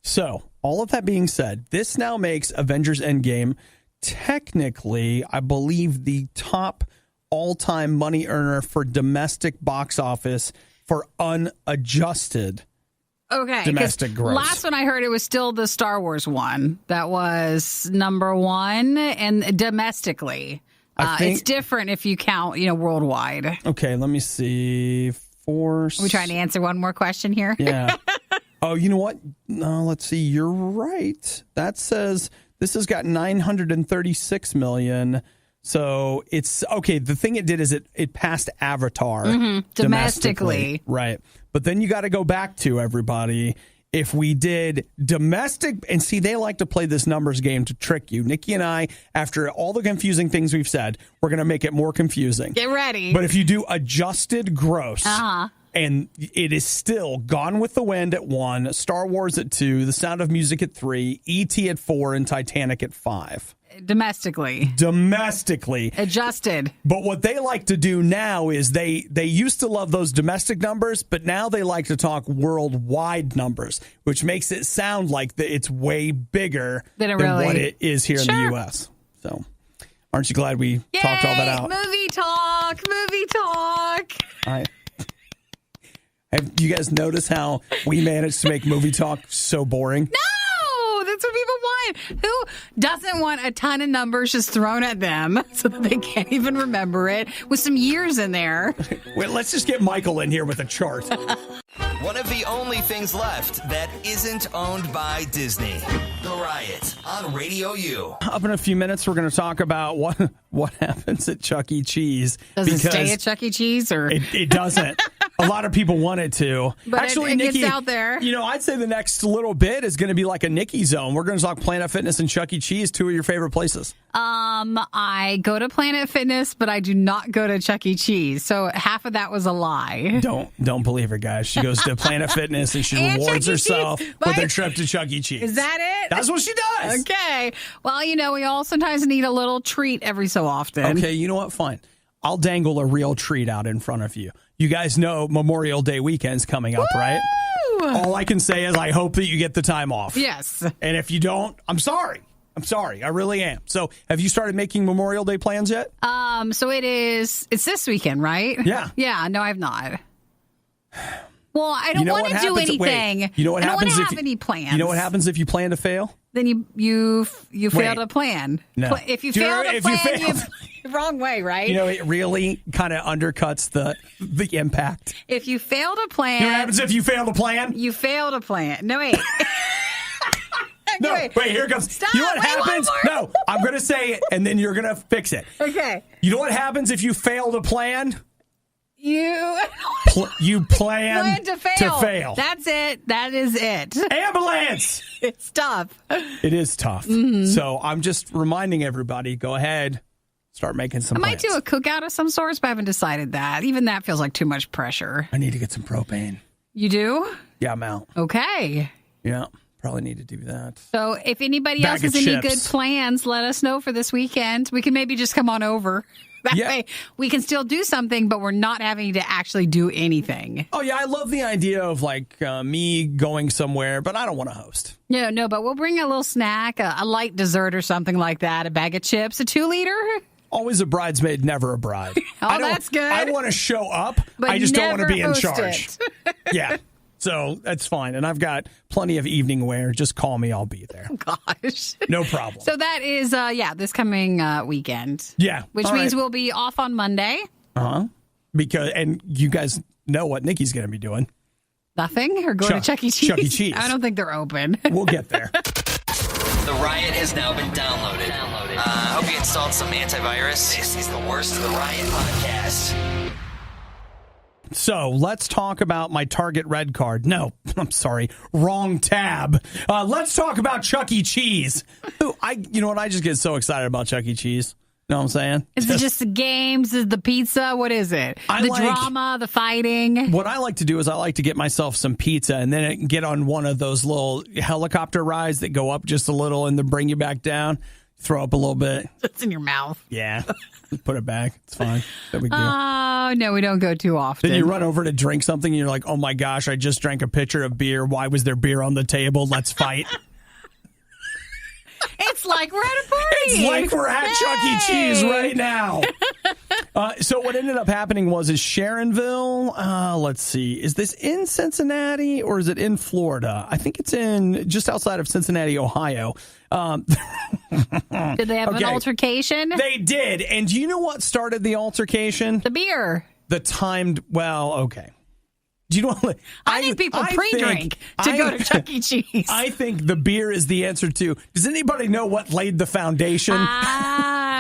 [SPEAKER 1] So all of that being said, this now makes Avengers Endgame technically, I believe, the top all-time money earner for domestic box office for unadjusted
[SPEAKER 2] Okay.
[SPEAKER 1] domestic gross.
[SPEAKER 2] Last one I heard, it was still the Star Wars one. That was number 1 and domestically. It's different if you count, worldwide.
[SPEAKER 1] Okay, let me see.
[SPEAKER 2] Are we trying to answer one more question here?
[SPEAKER 1] Yeah. Oh, you know what? No, let's see. You're right. That says this has got 936 million. So it's okay. The thing it did is it passed Avatar
[SPEAKER 2] Domestically.
[SPEAKER 1] Right. But then you got to go back to everybody. If we did domestic, and see, they like to play this numbers game to trick you. Nikki and I, after all the confusing things we've said, we're going to make it more confusing.
[SPEAKER 2] Get ready.
[SPEAKER 1] But if you do adjusted gross, and it is still Gone with the Wind at 1, Star Wars at 2, The Sound of Music at 3, E.T. at 4, and Titanic at 5.
[SPEAKER 2] Domestically. Adjusted.
[SPEAKER 1] But what they like to do now is they used to love those domestic numbers, but now they like to talk worldwide numbers, which makes it sound like it's way bigger than what it is here in the U.S. So aren't you glad we talked all that out?
[SPEAKER 2] Movie talk.
[SPEAKER 1] All right. Have you guys noticed how we managed to make movie talk so boring?
[SPEAKER 2] No, that's what people want. Who doesn't want a ton of numbers just thrown at them so that they can't even remember it with some years in there?
[SPEAKER 1] Wait, let's just get Michael in here with a chart.
[SPEAKER 3] One of the only things left that isn't owned by Disney. The Riot on Radio U.
[SPEAKER 1] Up in a few minutes, we're going to talk about what happens at Chuck E. Cheese.
[SPEAKER 2] Does it stay at Chuck E. Cheese? Or
[SPEAKER 1] It doesn't. A lot of people want it to.
[SPEAKER 2] But
[SPEAKER 1] actually,
[SPEAKER 2] it
[SPEAKER 1] Nikki,
[SPEAKER 2] gets out there.
[SPEAKER 1] I'd say the next little bit is going to be like a Nikki zone. We're going to talk Planet Fitness and Chuck E. Cheese, 2 of your favorite places.
[SPEAKER 2] I go to Planet Fitness, but I do not go to Chuck E. Cheese. So half of that was a lie.
[SPEAKER 1] Don't believe her, guys. She goes to Planet Fitness and she
[SPEAKER 2] And
[SPEAKER 1] rewards
[SPEAKER 2] Chuck E.
[SPEAKER 1] herself
[SPEAKER 2] Cheese,
[SPEAKER 1] with
[SPEAKER 2] right?
[SPEAKER 1] her trip to Chuck E. Cheese.
[SPEAKER 2] Is that it?
[SPEAKER 1] That's what she does.
[SPEAKER 2] Okay. Well, we all sometimes need a little treat every so often.
[SPEAKER 1] Okay, you know what? Fine. I'll dangle a real treat out in front of you. You guys know Memorial Day weekend's coming up, right? All I can say is I hope that you get the time off.
[SPEAKER 2] Yes.
[SPEAKER 1] And if you don't, I'm sorry. I really am. So have you started making Memorial Day plans yet?
[SPEAKER 2] So it's this weekend, right?
[SPEAKER 1] Yeah.
[SPEAKER 2] Yeah, no, I've not. Well, I don't want to do anything.
[SPEAKER 1] Wait, you know what happens
[SPEAKER 2] I don't have any plans.
[SPEAKER 1] You know what happens if you plan to fail?
[SPEAKER 2] Then you fail to plan.
[SPEAKER 1] No.
[SPEAKER 2] If you fail to plan, you're wrong way, right?
[SPEAKER 1] You know, it really kind of undercuts the impact.
[SPEAKER 2] If you fail to plan.
[SPEAKER 1] You know what happens if you fail to plan?
[SPEAKER 2] You fail to plan. No, wait.
[SPEAKER 1] No, wait, here it comes.
[SPEAKER 2] Stop.
[SPEAKER 1] You know what happens? No, I'm going to say it, and then you're going to fix it.
[SPEAKER 2] Okay.
[SPEAKER 1] You know what happens if you fail to plan?
[SPEAKER 2] You
[SPEAKER 1] plan
[SPEAKER 2] to fail.
[SPEAKER 1] To
[SPEAKER 2] That's it. That is it.
[SPEAKER 1] Ambulance!
[SPEAKER 2] It's tough.
[SPEAKER 1] It is tough.
[SPEAKER 2] Mm-hmm.
[SPEAKER 1] So I'm just reminding everybody, go ahead, start making some plans.
[SPEAKER 2] I might do a cookout of some sorts, but I haven't decided that. Even that feels like too much pressure.
[SPEAKER 1] I need to get some propane.
[SPEAKER 2] You do?
[SPEAKER 1] Yeah, I'm out.
[SPEAKER 2] Okay.
[SPEAKER 1] Yeah, probably need to do that.
[SPEAKER 2] So if anybody else has any good plans, let us know for this weekend. We can maybe just come on over. That way we can still do something, but we're not having to actually do anything.
[SPEAKER 1] Oh, yeah. I love the idea of like me going somewhere, but I don't want to host.
[SPEAKER 2] No, but we'll bring a little snack, a light dessert or something like that, a bag of chips, a 2-liter.
[SPEAKER 1] Always a bridesmaid, never a bride.
[SPEAKER 2] Oh, that's good.
[SPEAKER 1] I want to show up.
[SPEAKER 2] But
[SPEAKER 1] I just don't want to be in
[SPEAKER 2] host
[SPEAKER 1] charge. Yeah. So that's fine. And I've got plenty of evening wear. Just call me. I'll be there.
[SPEAKER 2] Gosh.
[SPEAKER 1] No problem.
[SPEAKER 2] So that is, this coming weekend.
[SPEAKER 1] Yeah.
[SPEAKER 2] Which means we'll be off on Monday.
[SPEAKER 1] Uh-huh. And you guys know what Nikki's going to be doing.
[SPEAKER 2] Nothing? Or going to Chuck E. Cheese?
[SPEAKER 1] Chuck E. Cheese.
[SPEAKER 2] I don't think they're open.
[SPEAKER 1] We'll get there.
[SPEAKER 3] The Riot has now been downloaded. Hope you installed some antivirus. This is the worst of the Riot podcast.
[SPEAKER 1] So let's talk about my Target Red card. No, I'm sorry. Wrong tab. Let's talk about Chuck E. Cheese. You know what? I just get so excited about Chuck E. Cheese. You know what I'm saying?
[SPEAKER 2] Is it just the games? Is the pizza? What is it? The drama, the fighting?
[SPEAKER 1] What I like to do is I like to get myself some pizza and then get on one of those little helicopter rides that go up just a little and then bring you back down. Throw up a little bit.
[SPEAKER 2] It's in your mouth.
[SPEAKER 1] Yeah. Put it back. It's fine. No big deal.
[SPEAKER 2] Oh, no, we don't go too often.
[SPEAKER 1] Then you run over to drink something and you're like, oh my gosh, I just drank a pitcher of beer. Why was there beer on the table? Let's fight.
[SPEAKER 2] It's like we're at a party.
[SPEAKER 1] It's like we're at Chuck E. Cheese right now. So what ended up happening was Sharonville, let's see, is this in Cincinnati or is it in Florida? I think it's in just outside of Cincinnati, Ohio.
[SPEAKER 2] Did they have an altercation?
[SPEAKER 1] They did. And do you know what started the altercation?
[SPEAKER 2] The beer.
[SPEAKER 1] The timed, okay. Do you know what?
[SPEAKER 2] I think people pre-drink to go to Chuck E. Cheese.
[SPEAKER 1] I think the beer is the answer to. Does anybody know what laid the foundation?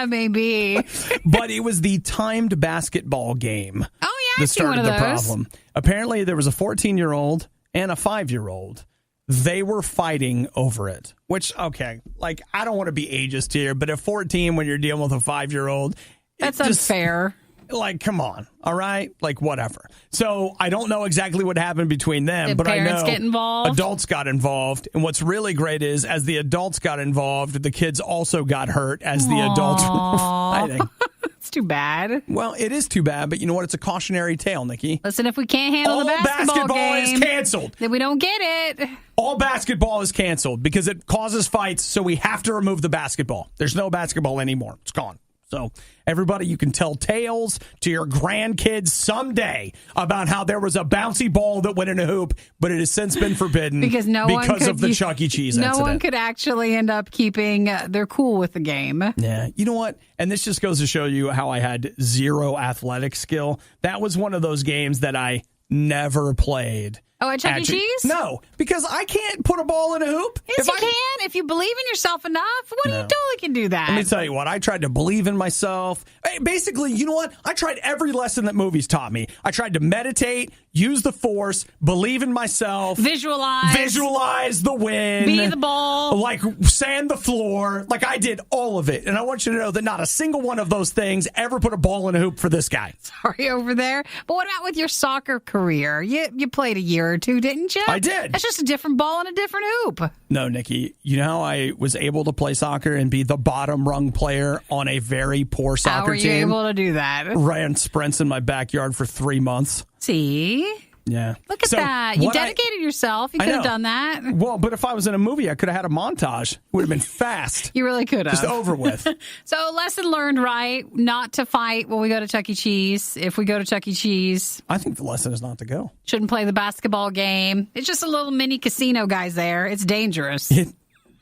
[SPEAKER 2] Maybe.
[SPEAKER 1] But it was the timed basketball game.
[SPEAKER 2] Oh, yeah,
[SPEAKER 1] that started the problem. Apparently, there was a 14-year-old and a 5-year-old. They were fighting over it, which, okay, like, I don't want to be ageist here, but at 14, when you're dealing with a 5-year-old,
[SPEAKER 2] that's unfair.
[SPEAKER 1] Like, come on, all right? Like, whatever. So I don't know exactly what happened between them, but I know
[SPEAKER 2] get involved?
[SPEAKER 1] Adults got involved. And what's really great is, as the adults got involved, the kids also got hurt as the adults were fighting.
[SPEAKER 2] It's too bad.
[SPEAKER 1] Well, it is too bad, but you know what? It's a cautionary tale, Nikki.
[SPEAKER 2] Listen, if we can't handle
[SPEAKER 1] all
[SPEAKER 2] the basketball game,
[SPEAKER 1] is canceled.
[SPEAKER 2] Then we don't get it.
[SPEAKER 1] All basketball is canceled because it causes fights, so we have to remove the basketball. There's no basketball anymore. It's gone. So everybody, you can tell tales to your grandkids someday about how there was a bouncy ball that went in a hoop, but it has since been forbidden because of the Chuck E. Cheese incident.
[SPEAKER 2] No one could actually end up keeping their cool with the game.
[SPEAKER 1] Yeah. You know what? And this just goes to show you how I had zero athletic skill. That was one of those games that I never played.
[SPEAKER 2] Oh, at Chuck E. Cheese?
[SPEAKER 1] No, because I can't put a ball in a hoop.
[SPEAKER 2] Yes, you can. If you believe in yourself enough, you totally can do that.
[SPEAKER 1] Let me tell you what. I tried to believe in myself. Basically, you know what? I tried every lesson that movies taught me. I tried to meditate, use the force, believe in myself. Visualize the win.
[SPEAKER 2] Be the ball.
[SPEAKER 1] Like, sand the floor. Like, I did all of it. And I want you to know that not a single one of those things ever put a ball in a hoop for this guy.
[SPEAKER 2] Sorry over there. But what about with your soccer career? You played a year or two, didn't you?
[SPEAKER 1] I did.
[SPEAKER 2] That's just a different ball and a different hoop.
[SPEAKER 1] No, Nikki. You know how I was able to play soccer and be the bottom rung player on a very poor soccer team?
[SPEAKER 2] How were you able to do that?
[SPEAKER 1] Ran sprints in my backyard for 3 months.
[SPEAKER 2] See?
[SPEAKER 1] Yeah.
[SPEAKER 2] Look at that. You dedicated yourself. You could have done that.
[SPEAKER 1] Well, but if I was in a movie, I could have had a montage. It would have been fast.
[SPEAKER 2] You really could have.
[SPEAKER 1] Just over with.
[SPEAKER 2] So, lesson learned, right? Not to fight when we go to Chuck E. Cheese. If we go to Chuck E. Cheese.
[SPEAKER 1] I think the lesson is not to go.
[SPEAKER 2] Shouldn't play the basketball game. It's just a little mini casino, guys, there. It's dangerous.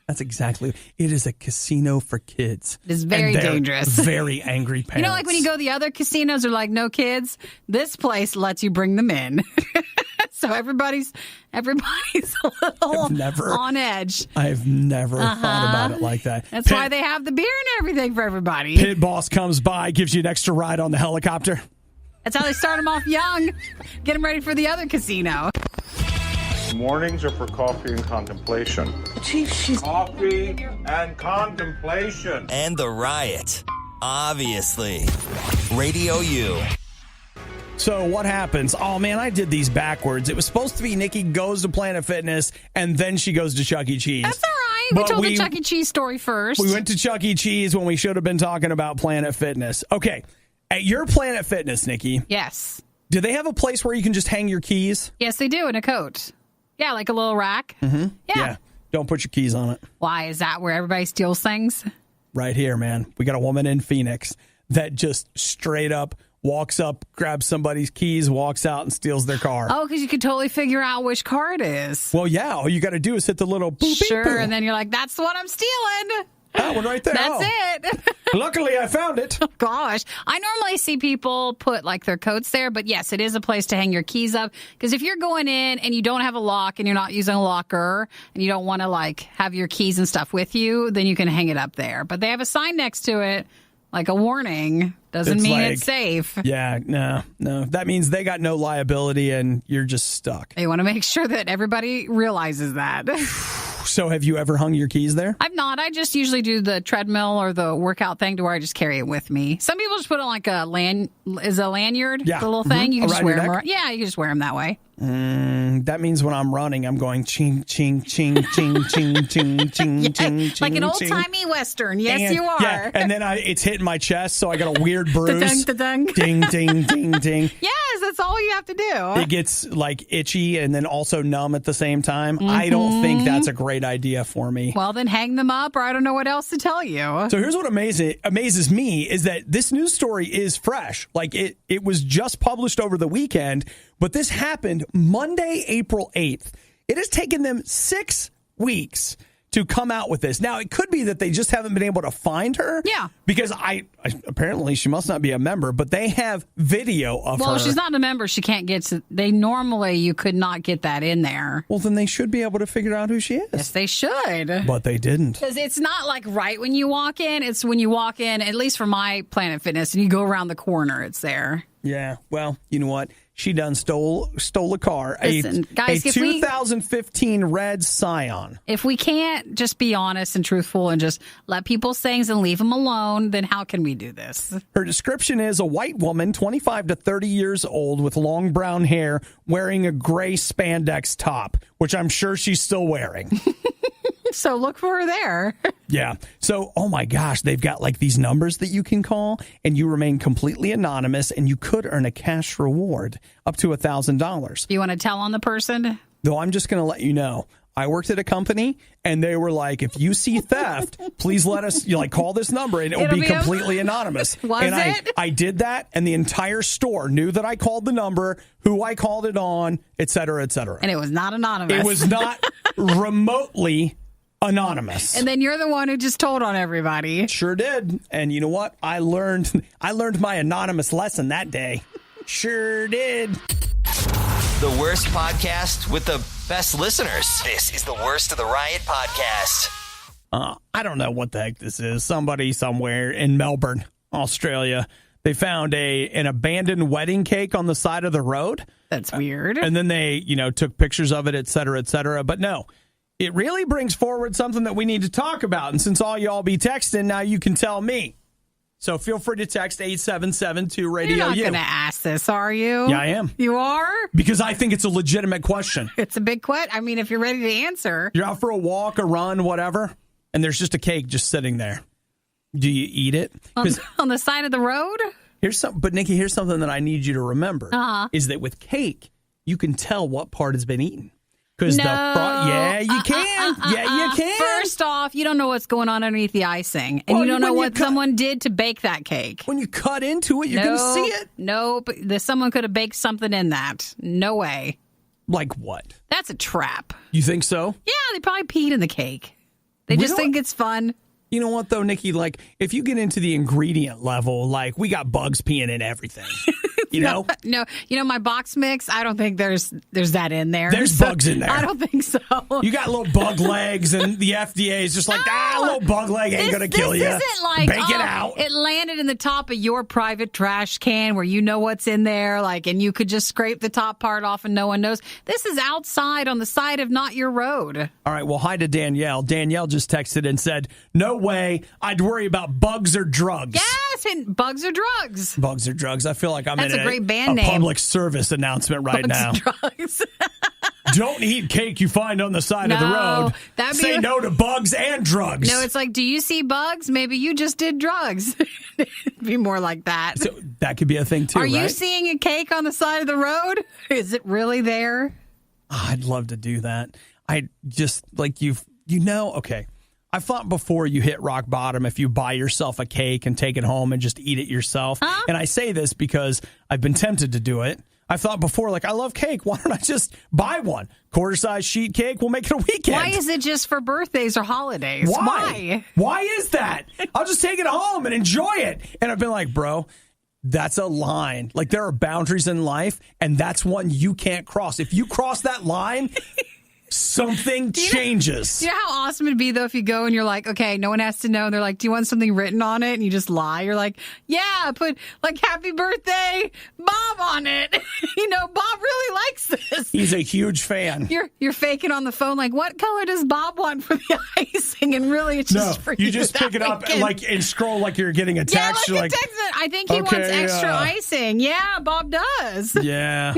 [SPEAKER 1] That's exactly. It is a casino for kids.
[SPEAKER 2] It's very dangerous.
[SPEAKER 1] Very angry parents.
[SPEAKER 2] You know, like when you go to the other casinos, they're like, no kids. This place lets you bring them in. So everybody's a little on edge.
[SPEAKER 1] I've never thought about it like that.
[SPEAKER 2] That's why they have the beer and everything for everybody.
[SPEAKER 1] Pit boss comes by, gives you an extra ride on the helicopter.
[SPEAKER 2] That's how they start them off young. Get them ready for the other casino.
[SPEAKER 6] Mornings are for coffee and contemplation.
[SPEAKER 4] Chief,
[SPEAKER 6] Coffee and contemplation.
[SPEAKER 3] And the Riot. Obviously. Radio U.
[SPEAKER 1] So what happens? Oh, man, I did these backwards. It was supposed to be Nikki goes to Planet Fitness, and then she goes to Chuck E. Cheese.
[SPEAKER 2] That's all right. We told the Chuck E. Cheese story first.
[SPEAKER 1] We went to Chuck E. Cheese when we should have been talking about Planet Fitness. Okay. At your Planet Fitness, Nikki.
[SPEAKER 2] Yes.
[SPEAKER 1] Do they have a place where you can just hang your keys?
[SPEAKER 2] Yes, they do, in a coat. Yeah, like a little rack.
[SPEAKER 1] Mm-hmm. Yeah. Don't put your keys on it.
[SPEAKER 2] Why? Is that where everybody steals things?
[SPEAKER 1] Right here, man. We got a woman in Phoenix that just straight up walks up, grabs somebody's keys, walks out, and steals their car.
[SPEAKER 2] Oh, because you could totally figure out which car it is.
[SPEAKER 1] Well, yeah. All you got to do is hit the little boop,
[SPEAKER 2] sure,
[SPEAKER 1] beep, boop.
[SPEAKER 2] And then you're like, that's the one I'm stealing.
[SPEAKER 1] That one right there.
[SPEAKER 2] That's it.
[SPEAKER 1] Luckily, I found it.
[SPEAKER 2] Oh, gosh. I normally see people put like their coats there, but yes, it is a place to hang your keys up. Because if you're going in and you don't have a lock and you're not using a locker and you don't want to like have your keys and stuff with you, then you can hang it up there. But they have a sign next to it, like a warning. Doesn't mean it's safe.
[SPEAKER 1] Yeah, no. That means they got no liability and you're just stuck.
[SPEAKER 2] They want to make sure that everybody realizes that.
[SPEAKER 1] So have you ever hung your keys there?
[SPEAKER 2] I've not. I just usually do the treadmill or the workout thing to where I just carry it with me. Some people just put on like a lanyard, the little thing. You can just wear them around. Yeah, you can just wear them that way.
[SPEAKER 1] That means when I'm running, I'm going ching, ching, ching, ching, ching, ching, ching, ching,
[SPEAKER 2] like an old-timey Western. Yes, you are.
[SPEAKER 1] Yeah, and then it's hitting my chest, so I got a weird bruise.
[SPEAKER 2] Da-dung.
[SPEAKER 1] Ding, ding, ding, ding.
[SPEAKER 2] Yes, that's all you have to do.
[SPEAKER 1] It gets like itchy and then also numb at the same time. I don't think that's a great idea for me.
[SPEAKER 2] Well, then hang them up, or I don't know what else to tell you.
[SPEAKER 1] So here's what amazes me is that this news story is fresh. Like it was just published over the weekend, but this happened Monday, April 8th. It has taken them 6 weeks to come out with this. Now, it could be that they just haven't been able to find her.
[SPEAKER 2] Yeah.
[SPEAKER 1] Because apparently she must not be a member, but they have video of her.
[SPEAKER 2] Well, she's not a member. She can't get to. You could not get that in there.
[SPEAKER 1] Well, then they should be able to figure out who she is.
[SPEAKER 2] Yes, they should.
[SPEAKER 1] But they didn't.
[SPEAKER 2] Because it's not like right when you walk in. It's when you walk in, at least for my Planet Fitness, and you go around the corner, it's there.
[SPEAKER 1] Yeah. Well, you know what? She done stole a car.
[SPEAKER 2] Listen, guys,
[SPEAKER 1] a 2015 red Scion.
[SPEAKER 2] If we can't just be honest and truthful and just let people say things and leave them alone, then how can we do this?
[SPEAKER 1] Her description is a white woman, 25 to 30 years old, with long brown hair, wearing a gray spandex top, which I'm sure she's still wearing.
[SPEAKER 2] So look for her there.
[SPEAKER 1] Yeah. So, oh my gosh, they've got like these numbers that you can call and you remain completely anonymous and you could earn a cash reward up to $1,000.
[SPEAKER 2] You want to tell on the person?
[SPEAKER 1] Though I'm just going to let you know. I worked at a company and they were like, if you see theft, please let us call this number and it'll be completely anonymous. I did that and the entire store knew that I called the number, who I called it on, et cetera, et cetera.
[SPEAKER 2] And it was not anonymous.
[SPEAKER 1] It was not remotely anonymous.
[SPEAKER 2] And then you're the one who just told on everybody.
[SPEAKER 1] Sure did. And you know what? I learned my anonymous lesson that day. Sure did.
[SPEAKER 3] The worst podcast with the best listeners. This is the Worst of the Riot podcast.
[SPEAKER 1] I don't know what the heck this is. Somebody somewhere in Melbourne, Australia, they found an abandoned wedding cake on the side of the road.
[SPEAKER 2] That's weird.
[SPEAKER 1] And then they, took pictures of it, et cetera, et cetera. But no. It really brings forward something that we need to talk about. And since all y'all be texting, now you can tell me. So feel free to text 877-2-RADIO-U.
[SPEAKER 2] You're not going to ask this, are you?
[SPEAKER 1] Yeah, I am.
[SPEAKER 2] You are?
[SPEAKER 1] Because I think it's a legitimate question.
[SPEAKER 2] It's a big question. I mean, if you're ready to answer.
[SPEAKER 1] You're out for a walk, a run, whatever, and there's just a cake just sitting there. Do you eat it?
[SPEAKER 2] On the side of the road?
[SPEAKER 1] But Nikki, here's something that I need you to remember. Is that with cake, you can tell what part has been eaten. Because
[SPEAKER 2] No.
[SPEAKER 1] Yeah, you can. Yeah, you can.
[SPEAKER 2] First off, you don't know what's going on underneath the icing. And
[SPEAKER 1] Well,
[SPEAKER 2] you don't know
[SPEAKER 1] when you
[SPEAKER 2] what someone did to bake that cake.
[SPEAKER 1] When you cut into it, you're going to see it.
[SPEAKER 2] Nope. Someone could have baked something in that. No way.
[SPEAKER 1] Like what?
[SPEAKER 2] That's a trap.
[SPEAKER 1] You think so?
[SPEAKER 2] Yeah, they probably peed in the cake. They
[SPEAKER 1] We
[SPEAKER 2] just
[SPEAKER 1] don't-
[SPEAKER 2] think it's fun.
[SPEAKER 1] You know what, though, Nikki? Like, if you get into the ingredient level, like, we got bugs peeing in everything. You know?
[SPEAKER 2] No, my box mix, I don't think there's that in there.
[SPEAKER 1] There's bugs in there.
[SPEAKER 2] I don't think so.
[SPEAKER 1] You got little bug legs, and the FDA is just like, a little bug leg ain't going to kill you.
[SPEAKER 2] This isn't like,
[SPEAKER 1] Bake it out.
[SPEAKER 2] It landed in the top of your private trash can where you know what's in there, like, and you could just scrape the top part off and no one knows. This is outside on the side of not your road.
[SPEAKER 1] All right, well, hi to Danielle. Danielle just texted and said, no way, I'd worry about bugs or drugs.
[SPEAKER 2] Yes, and bugs or drugs.
[SPEAKER 1] Bugs or drugs. I feel like I'm
[SPEAKER 2] That's
[SPEAKER 1] in
[SPEAKER 2] a great band name.
[SPEAKER 1] public service announcement right
[SPEAKER 2] Bugs
[SPEAKER 1] now.
[SPEAKER 2] and drugs.
[SPEAKER 1] Don't eat cake you find on the side of the
[SPEAKER 2] No,
[SPEAKER 1] road.
[SPEAKER 2] that'd be
[SPEAKER 1] Say
[SPEAKER 2] a-
[SPEAKER 1] no to bugs and drugs.
[SPEAKER 2] No, it's like, do you see bugs? Maybe you just did drugs. It'd be more like that.
[SPEAKER 1] So that could be a thing, too,
[SPEAKER 2] Are you
[SPEAKER 1] right?
[SPEAKER 2] seeing a cake on the side of the road? Is it really there?
[SPEAKER 1] I'd love to do that. I just, like, okay. I thought before you hit rock bottom if you buy yourself a cake and take it home and just eat it yourself.
[SPEAKER 2] Huh?
[SPEAKER 1] And I say this because I've been tempted to do it. I thought before, like, I love cake. Why don't I just buy one? Quarter-size sheet cake. We'll make it a weekend.
[SPEAKER 2] Why is it just for birthdays or holidays?
[SPEAKER 1] Why? Why is that? I'll just take it home and enjoy it. And I've been like, bro, that's a line. Like, there are boundaries in life, and that's one you can't cross. If you cross that line, something changes.
[SPEAKER 2] Do you know how awesome it'd be, though, if you go and you're like, okay, no one has to know. And they're like, do you want something written on it? And you just lie. You're like, yeah, put, like, happy birthday, Bob on it. Bob really likes this.
[SPEAKER 1] He's a huge fan.
[SPEAKER 2] You're faking on the phone, like, what color does Bob want for the icing? And really, it's just for you.
[SPEAKER 1] You just pick it up and scroll like you're getting a text.
[SPEAKER 2] Yeah,
[SPEAKER 1] You're
[SPEAKER 2] like a text. I think he wants extra icing. Yeah, Bob does.
[SPEAKER 1] Yeah.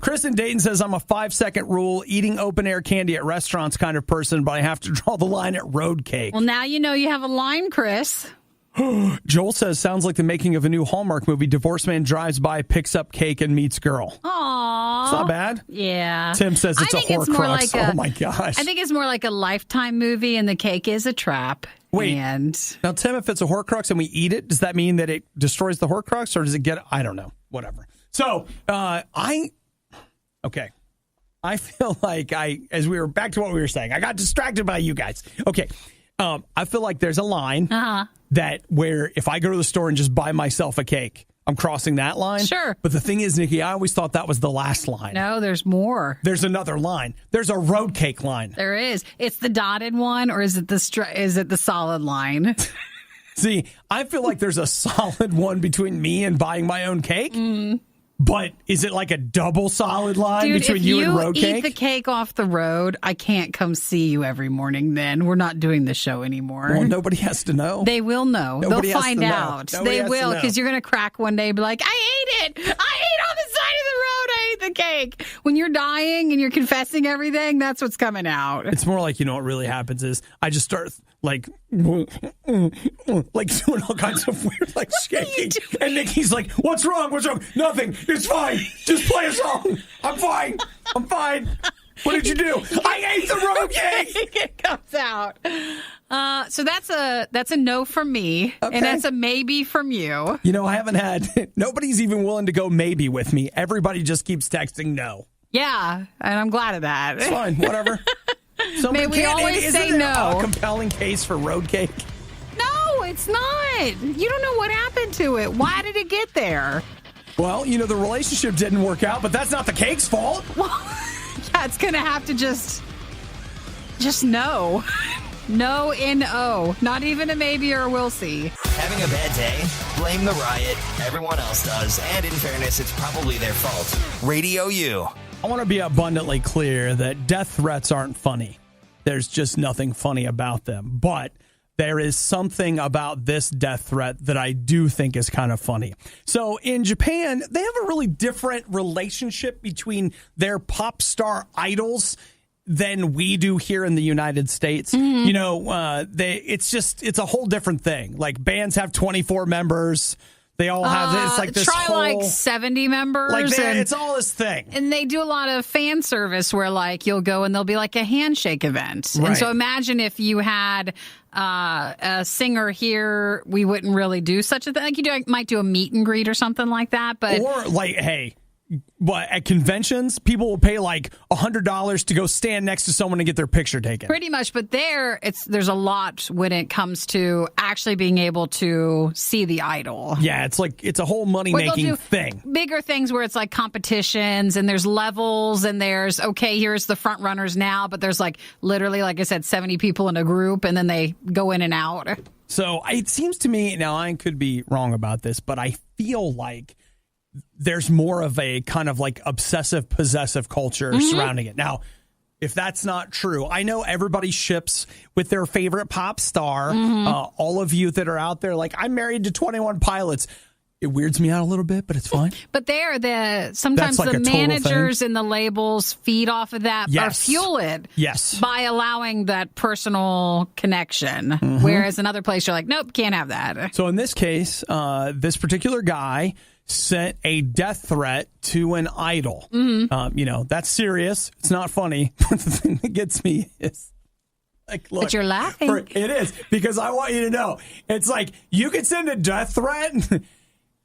[SPEAKER 1] Chris in Dayton says, I'm a 5-second rule, eating open-air candy at restaurants kind of person, but I have to draw the line at road cake.
[SPEAKER 2] Well, now you know you have a line, Chris.
[SPEAKER 1] Joel says, sounds like the making of a new Hallmark movie. Divorced man drives by, picks up cake, and meets girl.
[SPEAKER 2] Aww.
[SPEAKER 1] It's not bad.
[SPEAKER 2] Yeah.
[SPEAKER 1] Tim says it's a Horcrux.
[SPEAKER 2] Like
[SPEAKER 1] oh, my gosh.
[SPEAKER 2] I think it's more like a Lifetime movie, and the cake is a trap.
[SPEAKER 1] Wait.
[SPEAKER 2] And
[SPEAKER 1] Now, Tim, if it's a Horcrux and we eat it, does that mean that it destroys the Horcrux, or does it get... I don't know. Whatever. So, Okay. I feel like as we were back to what we were saying, I got distracted by you guys. Okay. I feel like there's a line that where if I go to the store and just buy myself a cake, I'm crossing that line.
[SPEAKER 2] Sure.
[SPEAKER 1] But the thing is, Nikki, I always thought that was the last line.
[SPEAKER 2] no, there's more.
[SPEAKER 1] There's another line. There's a road cake line.
[SPEAKER 2] There is. It's the dotted one, or is it the solid line?
[SPEAKER 1] See, I feel like there's a solid one between me and buying my own cake. But is it like a double solid line
[SPEAKER 2] Dude,
[SPEAKER 1] between
[SPEAKER 2] if
[SPEAKER 1] you and road
[SPEAKER 2] eat
[SPEAKER 1] cake?
[SPEAKER 2] the cake off the road, I can't come see you every morning then. We're not doing the show anymore.
[SPEAKER 1] Well, nobody has to know.
[SPEAKER 2] They will know.
[SPEAKER 1] Nobody
[SPEAKER 2] They'll
[SPEAKER 1] has
[SPEAKER 2] find
[SPEAKER 1] to know.
[SPEAKER 2] out.
[SPEAKER 1] Nobody
[SPEAKER 2] They
[SPEAKER 1] has to
[SPEAKER 2] will,
[SPEAKER 1] know.
[SPEAKER 2] because you're going to crack one day and be like, I ate it. I ate on the side of the road. I ate the cake. When you're dying and you're confessing everything, that's what's coming out.
[SPEAKER 1] It's more like, what really happens is I just start like doing all kinds of weird, like shaking. And Nikki's like, what's wrong? What's wrong? Nothing. It's fine. Just play a song. I'm fine. What did you do? I ate the road cake.
[SPEAKER 2] It comes out. So that's a no from me,
[SPEAKER 1] Okay.
[SPEAKER 2] and that's a maybe from you.
[SPEAKER 1] I haven't had, nobody's even willing to go maybe with me. Everybody just keeps texting no.
[SPEAKER 2] Yeah, and I'm glad of that.
[SPEAKER 1] It's fine. Whatever.
[SPEAKER 2] May we always say no.
[SPEAKER 1] A compelling case for road cake?
[SPEAKER 2] No, it's not. You don't know what happened to it. Why did it get there?
[SPEAKER 1] Well, the relationship didn't work out, but that's not the cake's fault.
[SPEAKER 2] Well, yeah, it's going to have to just no. No, N-O. Not even a maybe or a we'll see.
[SPEAKER 3] Having a bad day? Blame the riot. Everyone else does. And in fairness, it's probably their fault. Radio U.
[SPEAKER 1] I want to be abundantly clear that death threats aren't funny. There's just nothing funny about them. But there is something about this death threat that I do think is kind of funny. So in Japan, they have a really different relationship between their pop star idols than we do here in the United States. It's a whole different thing. Like, bands have 24 members. They all have it's like this
[SPEAKER 2] try
[SPEAKER 1] whole,
[SPEAKER 2] like 70 members.
[SPEAKER 1] like
[SPEAKER 2] and
[SPEAKER 1] it's all this thing.
[SPEAKER 2] And they do a lot of fan service where like you'll go and there'll be like a handshake event.
[SPEAKER 1] Right.
[SPEAKER 2] And so imagine if you had a singer here, we wouldn't really do such a thing. Like might do a meet and greet or something like that. But
[SPEAKER 1] Or like, hey, what at conventions, people will pay like $100 to go stand next to someone and get their picture taken.
[SPEAKER 2] pretty much. But there's a lot when it comes to actually being able to see the idol.
[SPEAKER 1] Yeah, it's a whole money
[SPEAKER 2] Or they'll
[SPEAKER 1] making
[SPEAKER 2] do
[SPEAKER 1] thing.
[SPEAKER 2] Bigger things where it's like competitions and there's levels and there's, okay, here's the front runners now, but there's like literally, like I said, 70 people in a group and then they go in and out.
[SPEAKER 1] So it seems to me, now I could be wrong about this, but I feel like there's more of a kind of like obsessive possessive culture surrounding it. Now, if that's not true, I know everybody ships with their favorite pop star. All of you that are out there, like, I'm married to 21 Pilots. It weirds me out a little bit, but it's fine.
[SPEAKER 2] But sometimes
[SPEAKER 1] That's like
[SPEAKER 2] the
[SPEAKER 1] a total
[SPEAKER 2] managers and the labels feed off of that or fuel it by allowing that personal connection. Whereas another place you're like, nope, can't have that.
[SPEAKER 1] So in this case, this particular guy sent a death threat to an idol. That's serious. It's not funny. But the thing that gets me is, like, look,
[SPEAKER 2] But you're laughing.
[SPEAKER 1] It is, because I want you to know. It's like, you could send a death threat,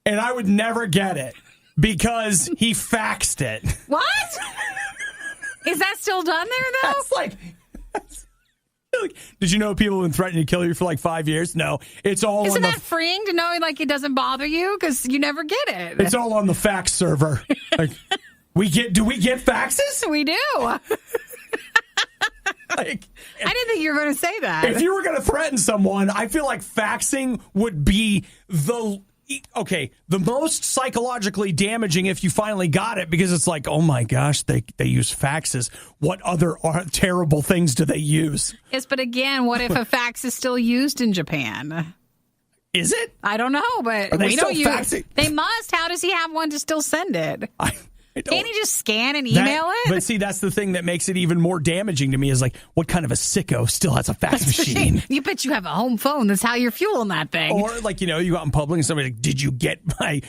[SPEAKER 1] and I would never get it because he faxed it.
[SPEAKER 2] What? Is that still done there, though?
[SPEAKER 1] That's like, did you know people have been threatening to kill you for like 5 years? No, it's all
[SPEAKER 2] Isn't
[SPEAKER 1] on
[SPEAKER 2] that freeing to know like it doesn't bother you because you never get it?
[SPEAKER 1] it's all on the fax server. Like, do we get faxes?
[SPEAKER 2] We do.
[SPEAKER 1] Like,
[SPEAKER 2] I didn't think you were going to say that.
[SPEAKER 1] if you were going to threaten someone, I feel like faxing would be the most psychologically damaging if you finally got it, because it's like, oh my gosh, they use faxes. What other terrible things do they use?
[SPEAKER 2] Yes, but again, what if a fax is still used in Japan?
[SPEAKER 1] Is it?
[SPEAKER 2] I don't know, but
[SPEAKER 1] Are they
[SPEAKER 2] we don't
[SPEAKER 1] still
[SPEAKER 2] use.
[SPEAKER 1] faxing?
[SPEAKER 2] They must. How does he have one to still send it?
[SPEAKER 1] I don't-
[SPEAKER 2] Can't he just scan and email it?
[SPEAKER 1] But see, that's the thing that makes it even more damaging to me is like, what kind of a sicko still has a fax machine?
[SPEAKER 2] You bet you have a home phone. That's how you're fueling that thing.
[SPEAKER 1] Or like, you go out in public and somebody's like, did you get my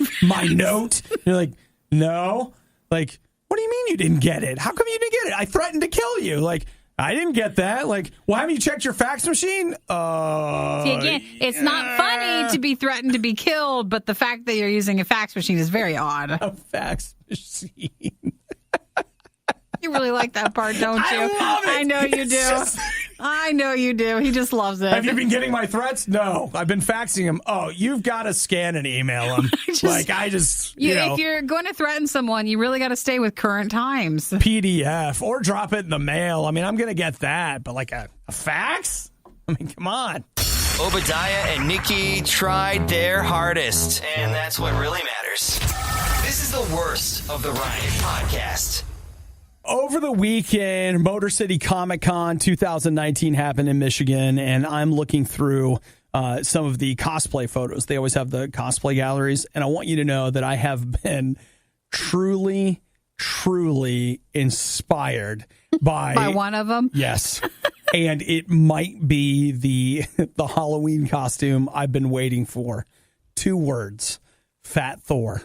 [SPEAKER 1] note? You're like, no. Like, what do you mean you didn't get it? How come you didn't get it? I threatened to kill you. Like, I didn't get that. Like, well, haven't you checked your fax machine?
[SPEAKER 2] See, again, it's not funny to be threatened to be killed, but the fact that you're using a fax machine is very odd.
[SPEAKER 1] A fax machine.
[SPEAKER 2] You really like that part, don't you?
[SPEAKER 1] I love it.
[SPEAKER 2] I know you
[SPEAKER 1] It's
[SPEAKER 2] do.
[SPEAKER 1] just-
[SPEAKER 2] I know you do. He just loves it.
[SPEAKER 1] Have you been getting my threats? No. I've been faxing him. Oh, you've got to scan and email him. If
[SPEAKER 2] you're going to threaten someone, you really got to stay with current times.
[SPEAKER 1] PDF or drop it in the mail. I mean, I'm going to get that, but like a fax? I mean, come on.
[SPEAKER 3] Obadiah and Nikki tried their hardest, and that's what really matters. This is the worst of the Riot podcast.
[SPEAKER 1] Over the weekend, Motor City Comic Con 2019 happened in Michigan, and I'm looking through some of the cosplay photos. They always have the cosplay galleries, and I want you to know that I have been truly, truly inspired by
[SPEAKER 2] one of them?
[SPEAKER 1] Yes. And it might be the Halloween costume I've been waiting for. 2 words: Fat Thor.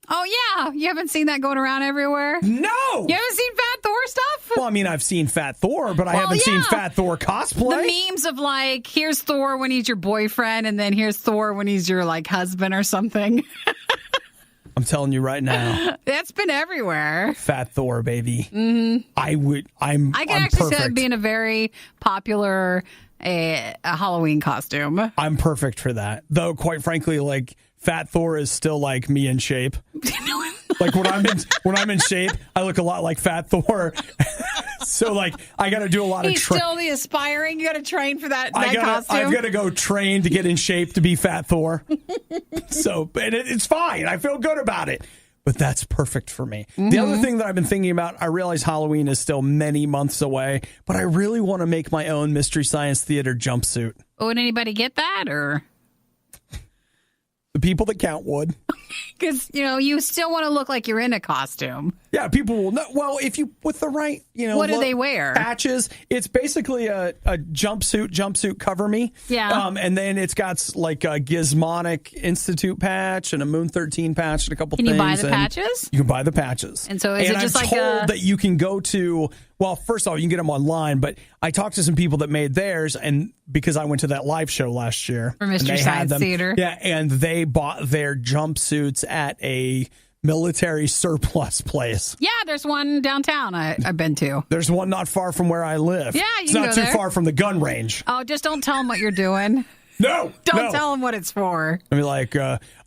[SPEAKER 2] Oh, yeah. You haven't seen that going around everywhere?
[SPEAKER 1] No!
[SPEAKER 2] You haven't seen Fat Thor stuff?
[SPEAKER 1] Well, I mean, I've seen Fat Thor, but I haven't seen Fat Thor cosplay.
[SPEAKER 2] The memes of like, here's Thor when he's your boyfriend, and then here's Thor when he's your like husband or something.
[SPEAKER 1] I'm telling you right now.
[SPEAKER 2] That's been everywhere.
[SPEAKER 1] Fat Thor, baby.
[SPEAKER 2] Mm-hmm.
[SPEAKER 1] I can
[SPEAKER 2] actually see that being a very popular a Halloween costume.
[SPEAKER 1] I'm perfect for that. Though, quite frankly, like, Fat Thor is still like me in shape. Like when I'm in shape, I look a lot like Fat Thor. So like I got to do a lot of.
[SPEAKER 2] He's still the aspiring. You got to train for that costume.
[SPEAKER 1] I've got to go train to get in shape to be Fat Thor. So, and it's fine. I feel good about it. But that's perfect for me. Mm-hmm. The other thing that I've been thinking about, I realize Halloween is still many months away, but I really want to make my own Mystery Science Theater jumpsuit.
[SPEAKER 2] Would anybody get that, or?
[SPEAKER 1] The people that count would.
[SPEAKER 2] Because, you still want to look like you're in a costume.
[SPEAKER 1] Yeah, people will know. Well, if you, with the right,
[SPEAKER 2] what do they wear?
[SPEAKER 1] Patches. It's basically a jumpsuit cover me.
[SPEAKER 2] Yeah.
[SPEAKER 1] And then it's got like a Gizmonic Institute patch and a Moon 13 patch and a couple things.
[SPEAKER 2] Can you buy the patches?
[SPEAKER 1] You can buy the patches.
[SPEAKER 2] And so is it just
[SPEAKER 1] I'm told that you can go to, well, first of all, you can get them online, but I talked to some people that made theirs, and because I went to that live show last year.
[SPEAKER 2] For Mystery Science Theater.
[SPEAKER 1] Yeah, and they bought their jumpsuits at a military surplus place.
[SPEAKER 2] Yeah, there's one downtown I've been to.
[SPEAKER 1] There's one not far from where I live.
[SPEAKER 2] Yeah,
[SPEAKER 1] it's not too far from the gun range.
[SPEAKER 2] Oh, just don't tell them what you're doing.
[SPEAKER 1] No.
[SPEAKER 2] Don't tell them what it's for.
[SPEAKER 1] I mean, like,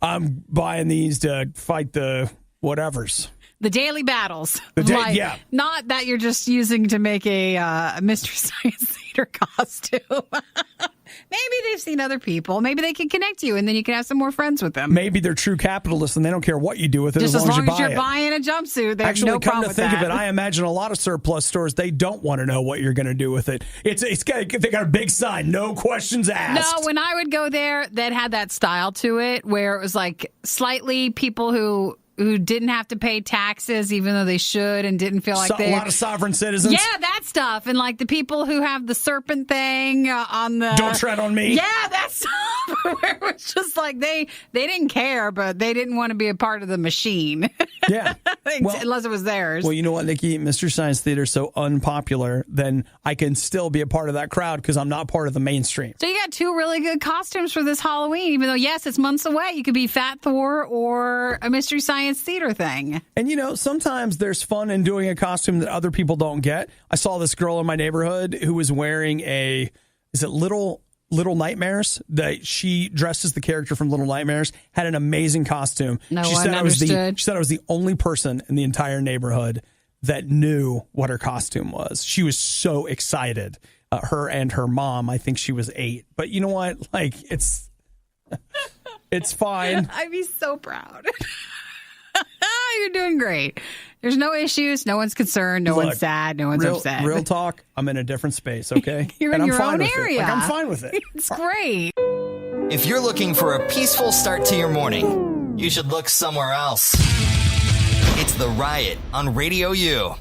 [SPEAKER 1] I'm buying these to fight the whatevers.
[SPEAKER 2] The daily battles.
[SPEAKER 1] Yeah.
[SPEAKER 2] Not that you're just using to make a Mystery Science Theater costume. Maybe they've seen other people. Maybe they can connect you, and then you can have some more friends with them.
[SPEAKER 1] Maybe they're true capitalists, and they don't care what you do with it
[SPEAKER 2] just
[SPEAKER 1] as long
[SPEAKER 2] as
[SPEAKER 1] you
[SPEAKER 2] you're buying a jumpsuit. They have
[SPEAKER 1] Actually,
[SPEAKER 2] no problem
[SPEAKER 1] come to
[SPEAKER 2] with
[SPEAKER 1] think
[SPEAKER 2] that.
[SPEAKER 1] of it, I imagine a lot of surplus stores, they don't want to know what you're going to do with it. They got a big sign, no questions asked.
[SPEAKER 2] No, when I would go there, that had that style to it, where it was like slightly people who didn't have to pay taxes even though they should and didn't feel like
[SPEAKER 1] a lot of sovereign citizens.
[SPEAKER 2] Yeah, that stuff. And like the people who have the serpent thing on the...
[SPEAKER 1] Don't tread on me.
[SPEAKER 2] Yeah, that stuff. Where it was just like they didn't care, but they didn't want to be a part of the machine.
[SPEAKER 1] Yeah.
[SPEAKER 2] Unless it was theirs.
[SPEAKER 1] Well, you know what, Nikki? Mystery Science Theater is so unpopular, then I can still be a part of that crowd because I'm not part of the mainstream.
[SPEAKER 2] So you got two really good costumes for this Halloween, even though, yes, it's months away. You could be Fat Thor or a Mystery Science Theater thing.
[SPEAKER 1] And, sometimes there's fun in doing a costume that other people don't get. I saw this girl in my neighborhood who was wearing Little Nightmares? She dressed as the character from Little Nightmares, had an amazing costume.
[SPEAKER 2] She said I was
[SPEAKER 1] the only person in the entire neighborhood that knew what her costume was. She was so excited. Her and her mom, I think she was 8. But you know what? Like, it's fine.
[SPEAKER 2] I'd be so proud. You're doing great. There's no issues. No one's concerned. No one's sad. No one's upset.
[SPEAKER 1] Real talk. I'm in a different space, okay?
[SPEAKER 2] You're in your own area.
[SPEAKER 1] I'm fine with it.
[SPEAKER 2] It's great.
[SPEAKER 3] If you're looking for a peaceful start to your morning, you should look somewhere else. It's The Riot on Radio U.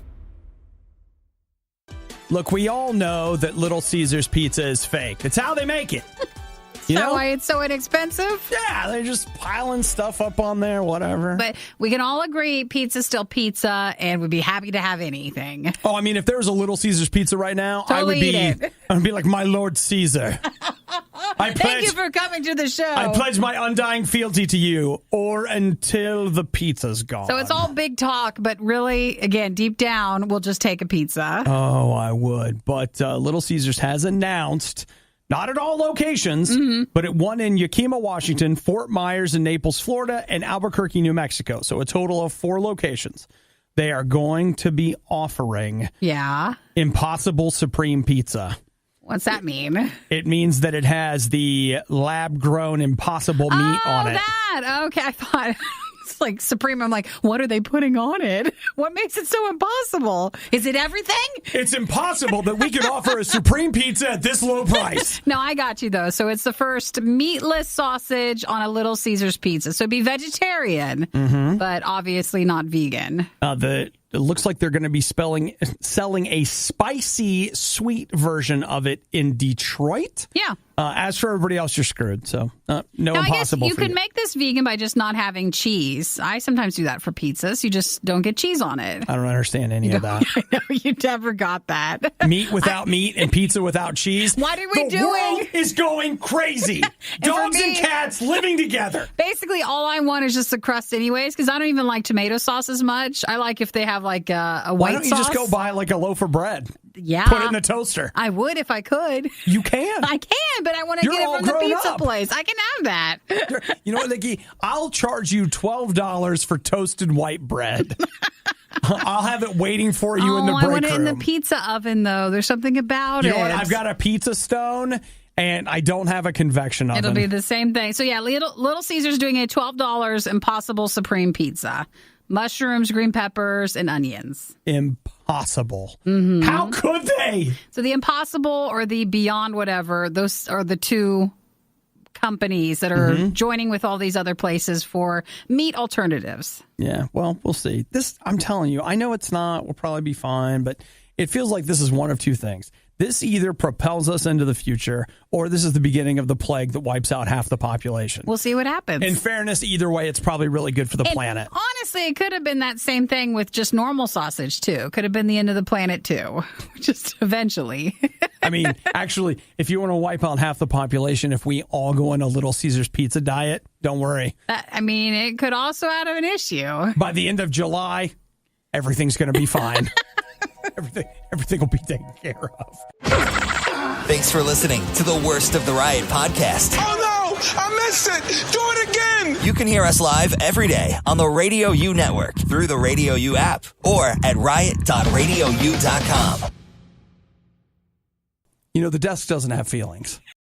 [SPEAKER 1] Look, we all know that Little Caesars pizza is fake. It's how they make it.
[SPEAKER 2] Why it's so inexpensive?
[SPEAKER 1] Yeah, they're just piling stuff up on there, whatever.
[SPEAKER 2] But we can all agree pizza's still pizza, and we'd be happy to have anything.
[SPEAKER 1] Oh, I mean, if there was a Little Caesars pizza right now,
[SPEAKER 2] totally
[SPEAKER 1] I'd be like, my Lord Caesar.
[SPEAKER 2] Thank you for coming to the show.
[SPEAKER 1] I pledge my undying fealty to you, or until the pizza's gone.
[SPEAKER 2] So it's all big talk, but really, again, deep down, we'll just take a pizza.
[SPEAKER 1] Oh, I would. But Little Caesars has announced... Not at all locations, but at one in Yakima, Washington, Fort Myers in Naples, Florida, and Albuquerque, New Mexico. So a total of 4 locations. They are going to be offering Impossible Supreme Pizza.
[SPEAKER 2] What's that mean?
[SPEAKER 1] It means that it has the lab-grown Impossible meat on it.
[SPEAKER 2] Okay, I thought... It's like Supreme. I'm like, what are they putting on it? What makes it so impossible? Is it everything?
[SPEAKER 1] It's impossible that we could offer a Supreme Pizza at this low price.
[SPEAKER 2] No, I got you, though. So it's the first meatless sausage on a Little Caesars pizza. So it'd be vegetarian, but obviously not vegan.
[SPEAKER 1] It looks like they're going to be selling a spicy, sweet version of it in Detroit.
[SPEAKER 2] Yeah.
[SPEAKER 1] As for everybody else, you're screwed. So no
[SPEAKER 2] now,
[SPEAKER 1] Impossible.
[SPEAKER 2] I guess you can make this vegan by just not having cheese. I sometimes do that for pizzas. You just don't get cheese on it.
[SPEAKER 1] I don't understand any of that.
[SPEAKER 2] I know you never got that.
[SPEAKER 1] Meat without meat and pizza without cheese.
[SPEAKER 2] What are we doing?
[SPEAKER 1] The world is going crazy. Dogs and cats living together.
[SPEAKER 2] Basically, all I want is just the crust anyways, because I don't even like tomato sauce as much. I like if they have like a white sauce.
[SPEAKER 1] Why don't you just go buy like a loaf of bread?
[SPEAKER 2] Yeah.
[SPEAKER 1] Put it in the toaster.
[SPEAKER 2] I would if I could.
[SPEAKER 1] You can.
[SPEAKER 2] I can, but I want to get it from the pizza place. I can have that.
[SPEAKER 1] You know what, Nikki? I'll charge you $12 for toasted white bread. I'll have it waiting for you in the break room.
[SPEAKER 2] I want it in the pizza oven, though. There's something about it.
[SPEAKER 1] You know what? I've got a pizza stone, and I don't have a convection oven.
[SPEAKER 2] It'll be the same thing. So, yeah, Little Caesar's doing a $12 Impossible Supreme Pizza. Mushrooms, green peppers, and onions.
[SPEAKER 1] Impossible. How could they?
[SPEAKER 2] So the Impossible or the Beyond whatever, those are the two companies that are joining with all these other places for meat alternatives.
[SPEAKER 1] Yeah, well, we'll see. I'm telling you, I know it's not. We'll probably be fine, but it feels like this is one of two things. This either propels us into the future, or this is the beginning of the plague that wipes out half the population.
[SPEAKER 2] We'll see what happens.
[SPEAKER 1] In fairness, either way, it's probably really good for the planet.
[SPEAKER 2] Honestly, it could have been that same thing with just normal sausage, too. Could have been the end of the planet, too. Just eventually.
[SPEAKER 1] I mean, actually, if you want to wipe out half the population, if we all go on a Little Caesars pizza diet, don't worry.
[SPEAKER 2] It could also add an issue.
[SPEAKER 1] By the end of July, everything's going to be fine. Everything will be taken care of.
[SPEAKER 3] Thanks for listening to the Worst of the Riot podcast.
[SPEAKER 7] Oh no! I missed it! Do it again!
[SPEAKER 3] You can hear us live every day on the RadioU network through the RadioU app or at riot.radiou.com.
[SPEAKER 1] You know, the desk doesn't have feelings.